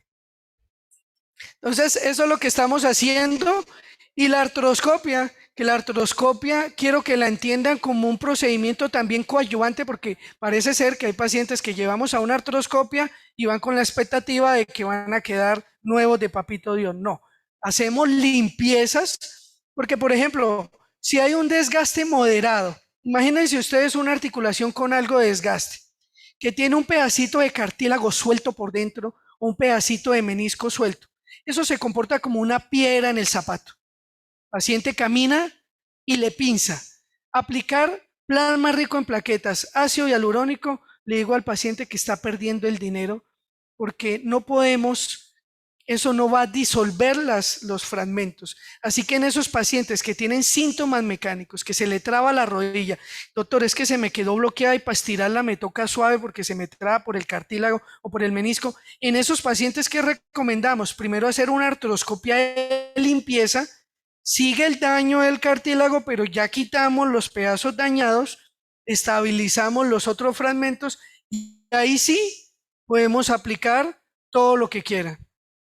Entonces, eso es lo que estamos haciendo. Y la artroscopia, que la artroscopia quiero que la entiendan como un procedimiento también coadyuvante, porque parece ser que hay pacientes que llevamos a una artroscopia y van con la expectativa de que van a quedar nuevos de papito Dios. No, hacemos limpiezas, porque por ejemplo, si hay un desgaste moderado, imagínense ustedes una articulación con algo de desgaste, que tiene un pedacito de cartílago suelto por dentro o un pedacito de menisco suelto. Eso se comporta como una piedra en el zapato. El paciente camina y le pinza. Aplicar plasma rico en plaquetas, ácido hialurónico, le digo al paciente que está perdiendo el dinero, porque no podemos, eso no va a disolver los fragmentos. Así que en esos pacientes que tienen síntomas mecánicos, que se le traba la rodilla, doctor, es que se me quedó bloqueada y para estirarla me toca suave porque se me traba por el cartílago o por el menisco, en esos pacientes, ¿qué recomendamos? Primero hacer una artroscopia de limpieza. Sigue el daño del cartílago, pero ya quitamos los pedazos dañados, estabilizamos los otros fragmentos y ahí sí podemos aplicar todo lo que quieran,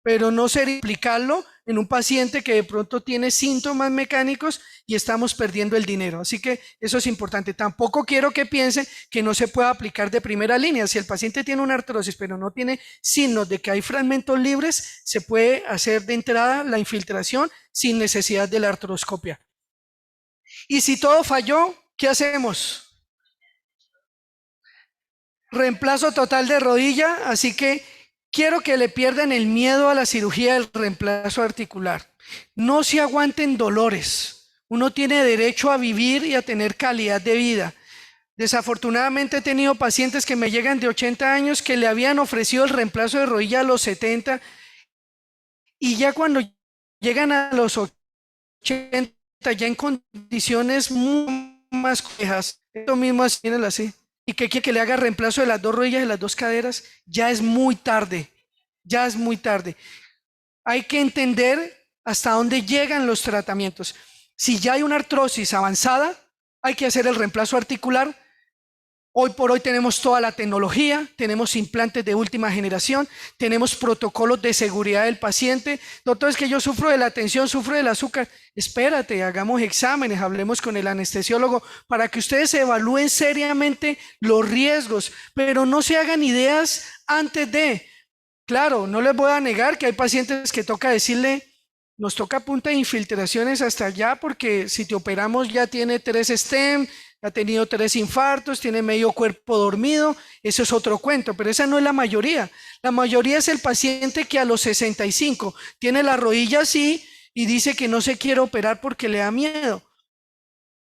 pero no ser aplicarlo en un paciente que de pronto tiene síntomas mecánicos y estamos perdiendo el dinero. Así que eso es importante. Tampoco quiero que piensen que no se pueda aplicar de primera línea. Si el paciente tiene una artrosis pero no tiene signos de que hay fragmentos libres, se puede hacer de entrada la infiltración sin necesidad de la artroscopia. Y si todo falló, ¿qué hacemos? Reemplazo total de rodilla. Así que quiero que le pierdan el miedo a la cirugía del reemplazo articular. No se aguanten dolores. Uno tiene derecho a vivir y a tener calidad de vida. Desafortunadamente he tenido pacientes que me llegan de 80 años que le habían ofrecido el reemplazo de rodilla a los 70, y ya cuando llegan a los 80, ya en condiciones muy más complejas, esto mismo así, y que quiere que le haga reemplazo de las dos rodillas y las dos caderas, ya es muy tarde, ya es muy tarde. Hay que entender hasta dónde llegan los tratamientos. Si ya hay una artrosis avanzada, hay que hacer el reemplazo articular. Hoy por hoy tenemos toda la tecnología, tenemos implantes de última generación, tenemos protocolos de seguridad del paciente. Doctor, es que yo sufro de la tensión, sufro del azúcar. Espérate, hagamos exámenes, hablemos con el anestesiólogo para que ustedes evalúen seriamente los riesgos, pero no se hagan ideas antes de. Claro, no les voy a negar que hay pacientes que toca decirle, nos toca a punta de infiltraciones hasta allá, porque si te operamos ya tiene 3 stem, ha tenido 3 infartos, tiene medio cuerpo dormido, eso es otro cuento, pero esa no es la mayoría. La mayoría es el paciente que a los 65 tiene la rodilla así y dice que no se quiere operar porque le da miedo.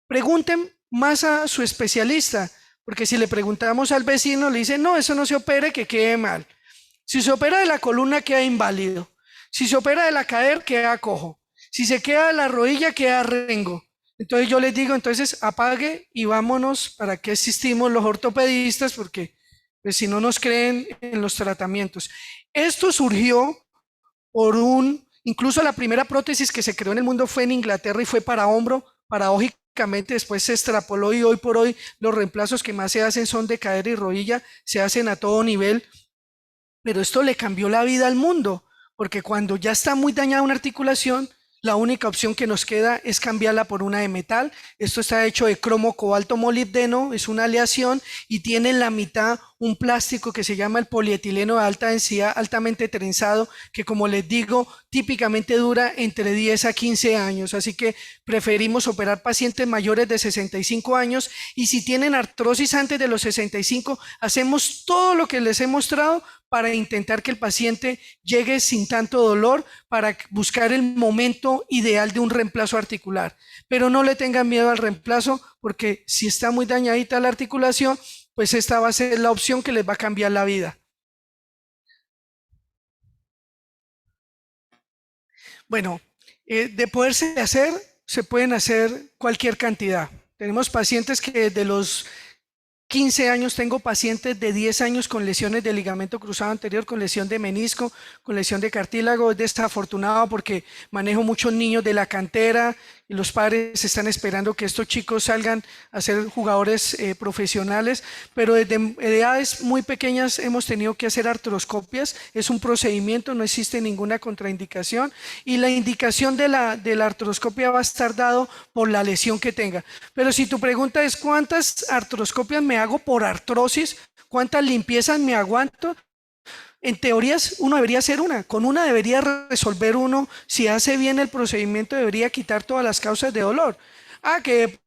Pregunten más a su especialista, porque si le preguntamos al vecino, le dicen, no, eso no se opere, que quede mal. Si se opera de la columna, queda inválido. Si se opera de la cadera, queda cojo. Si se queda de la rodilla, queda rengo. Entonces yo les digo, entonces apague y vámonos. ¿Para qué existimos los ortopedistas? Porque pues, si no nos creen en los tratamientos. Esto surgió por incluso la primera prótesis que se creó en el mundo fue en Inglaterra y fue para hombro. Paradójicamente después se extrapoló y hoy por hoy los reemplazos que más se hacen son de cadera y rodilla, se hacen a todo nivel. Pero esto le cambió la vida al mundo, porque cuando ya está muy dañada una articulación, la única opción que nos queda es cambiarla por una de metal. Esto está hecho de cromo cobalto molibdeno, es una aleación y tiene en la mitad un plástico que se llama el polietileno de alta densidad, altamente trenzado, que como les digo, típicamente dura entre 10 a 15 años. Así que preferimos operar pacientes mayores de 65 años y si tienen artrosis antes de los 65, hacemos todo lo que les he mostrado para intentar que el paciente llegue sin tanto dolor, para buscar el momento ideal de un reemplazo articular. Pero no le tengan miedo al reemplazo, porque si está muy dañadita la articulación, pues esta va a ser la opción que les va a cambiar la vida. Bueno, de poderse hacer, se pueden hacer cualquier cantidad. Tenemos pacientes que desde los 15 años, tengo pacientes de 10 años con lesiones de ligamento cruzado anterior, con lesión de menisco, con lesión de cartílago. Es desafortunado porque manejo muchos niños de la cantera y los padres están esperando que estos chicos salgan a ser jugadores profesionales, pero desde edades muy pequeñas hemos tenido que hacer artroscopias. Es un procedimiento, no existe ninguna contraindicación y la indicación de la artroscopia va a estar dado por la lesión que tenga. Pero si tu pregunta es ¿cuántas artroscopias me hago por artrosis? ¿Cuántas limpiezas me aguanto? En teorías uno debería hacer una, con una debería resolver uno, si hace bien el procedimiento debería quitar todas las causas de dolor. Que de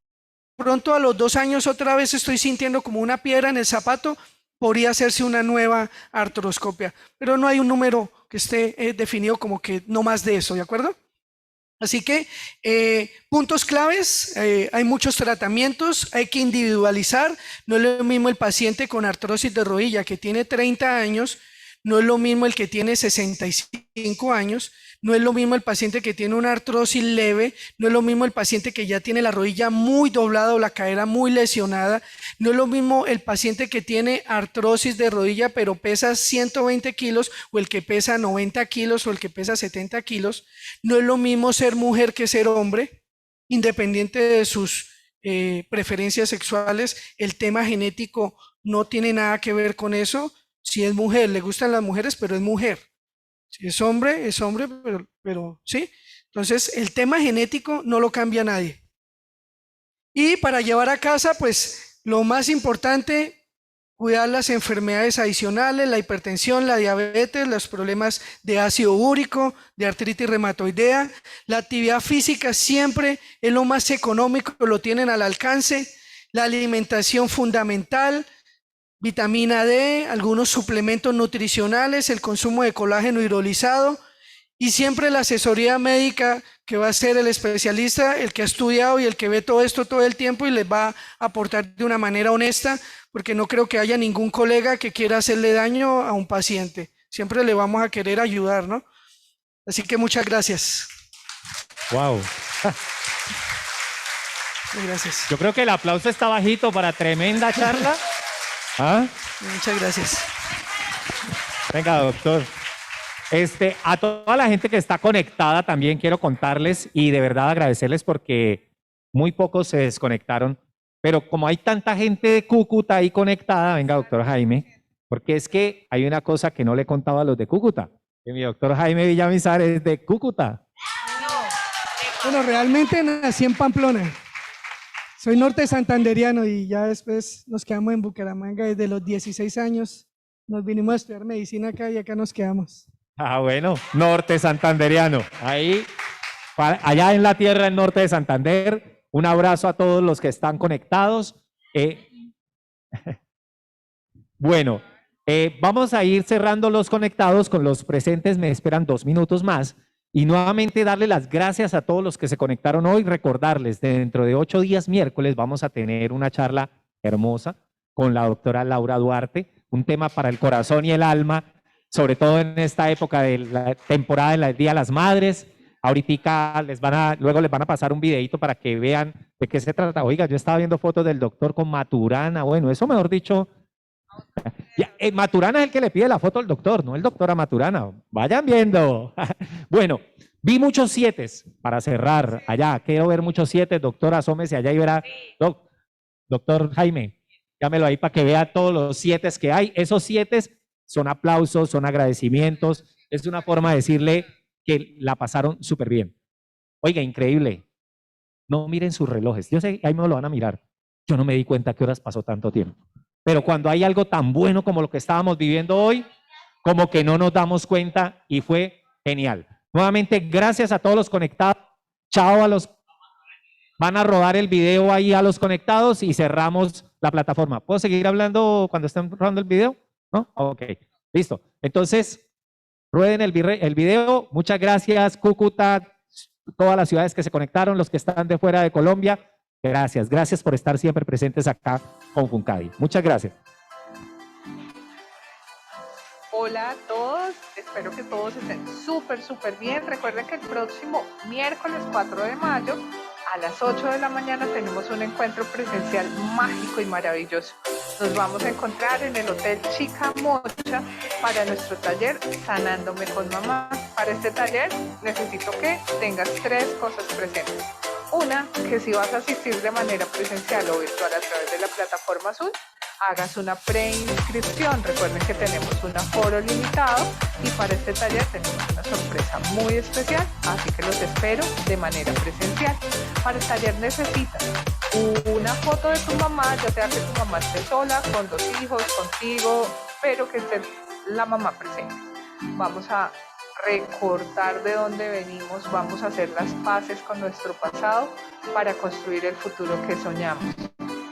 pronto a los 2 años otra vez estoy sintiendo como una piedra en el zapato, podría hacerse una nueva artroscopia, pero no hay un número que esté definido como que no más de eso, ¿de acuerdo? Así que puntos claves, hay muchos tratamientos, hay que individualizar, no es lo mismo el paciente con artrosis de rodilla que tiene 30 años, no es lo mismo el que tiene 65 años, no es lo mismo el paciente que tiene una artrosis leve, no es lo mismo el paciente que ya tiene la rodilla muy doblada o la cadera muy lesionada, no es lo mismo el paciente que tiene artrosis de rodilla pero pesa 120 kilos o el que pesa 90 kilos o el que pesa 70 kilos, no es lo mismo ser mujer que ser hombre, independiente de sus preferencias sexuales, el tema genético no tiene nada que ver con eso. Si es mujer, le gustan las mujeres, pero es mujer. Si es hombre, pero sí. Entonces, el tema genético no lo cambia nadie. Y para llevar a casa, pues, lo más importante, cuidar las enfermedades adicionales, la hipertensión, la diabetes, los problemas de ácido úrico, de artritis reumatoidea. La actividad física siempre es lo más económico, lo tienen al alcance. La alimentación fundamental, vitamina D, algunos suplementos nutricionales, el consumo de colágeno hidrolizado y siempre la asesoría médica que va a ser el especialista, el que ha estudiado y el que ve todo esto todo el tiempo y les va a aportar de una manera honesta, porque no creo que haya ningún colega que quiera hacerle daño a un paciente. Siempre le vamos a querer ayudar, ¿no? Así que muchas gracias. Wow. Gracias. Yo creo que el aplauso está bajito para tremenda charla. ¿Ah? Muchas gracias. Venga, doctor. A toda la gente que está conectada también quiero contarles y de verdad agradecerles porque muy pocos se desconectaron, pero como hay tanta gente de Cúcuta ahí conectada, venga, doctor Jaime, porque es que hay una cosa que no le contaba a los de Cúcuta, que mi doctor Jaime Villamizar es de Cúcuta. Bueno, realmente nací en Pamplona. Soy norte santanderiano y ya después nos quedamos en Bucaramanga desde los 16 años. Nos vinimos a estudiar medicina acá y acá nos quedamos. Ah, bueno, norte santanderiano. Ahí allá en la tierra del norte de Santander. Un abrazo a todos los que están conectados. Bueno, vamos a ir cerrando los conectados con los presentes. Me esperan 2 minutos más. Y nuevamente darle las gracias a todos los que se conectaron hoy. Recordarles, dentro de 8 días, miércoles, vamos a tener una charla hermosa con la doctora Laura Duarte. Un tema para el corazón y el alma, sobre todo en esta época de la temporada del Día de las Madres. Ahorita luego les van a pasar un videito para que vean de qué se trata. Oiga, yo estaba viendo fotos del doctor con Maturana. Bueno, eso mejor dicho... Ya, Maturana es el que le pide la foto al doctor, no el doctor a Maturana. Vayan viendo. Bueno, vi muchos 7 para cerrar allá. Quiero ver muchos 7. Doctor, asómese allá y verá. Doctor Jaime, llámelo ahí para que vea todos los 7 que hay. Esos 7 son aplausos, son agradecimientos. Es una forma de decirle que la pasaron súper bien. Oiga, increíble. No miren sus relojes. Yo sé, ahí me lo van a mirar. Yo no me di cuenta qué horas pasó tanto tiempo. Pero cuando hay algo tan bueno como lo que estábamos viviendo hoy, como que no nos damos cuenta y fue genial. Nuevamente, gracias a todos los conectados. Chao a los... Van a rodar el video ahí a los conectados y cerramos la plataforma. ¿Puedo seguir hablando cuando estén rodando el video? ¿No? Ok, listo. Entonces, rueden el video. Muchas gracias, Cúcuta, todas las ciudades que se conectaron, los que están de fuera de Colombia. Gracias, gracias por estar siempre presentes acá con Funcadi. Muchas gracias. Hola a todos, espero que todos estén súper bien. Recuerden que el próximo miércoles 4 de mayo a las 8 de la mañana tenemos un encuentro presencial mágico y maravilloso. Nos vamos a encontrar en el Hotel Chica Mocha para nuestro taller Sanándome con Mamá. Para este taller necesito que tengas 3 cosas presentes. Una, que si vas a asistir de manera presencial o virtual a través de la plataforma Zoom, hagas una preinscripción. Recuerden que tenemos un aforo limitado y para este taller tenemos una sorpresa muy especial, así que los espero de manera presencial. Para el taller necesitas una foto de tu mamá, ya sea que tu mamá esté sola, con 2 hijos, contigo, pero que esté la mamá presente. Vamos a recordar de dónde venimos, vamos a hacer las paces con nuestro pasado para construir el futuro que soñamos.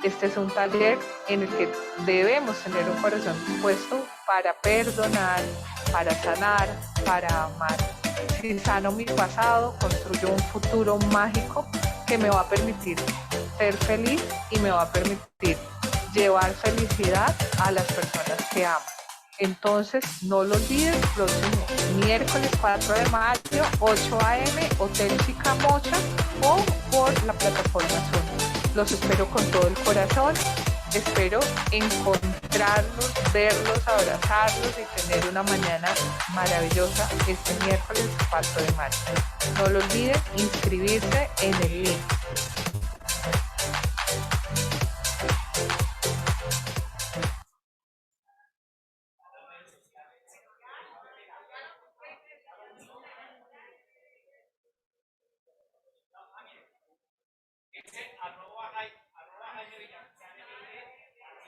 Este es un taller en el que debemos tener un corazón dispuesto para perdonar, para sanar, para amar. Si sano mi pasado, construyo un futuro mágico que me va a permitir ser feliz y me va a permitir llevar felicidad a las personas que amo. Entonces, no lo olvides, próximo miércoles 4 de mayo, 8 a.m., Hotel Chica Mocha o por la plataforma Zoom. Los espero con todo el corazón, espero encontrarlos, verlos, abrazarlos y tener una mañana maravillosa este miércoles 4 de mayo. No lo olviden, inscribirse en el link.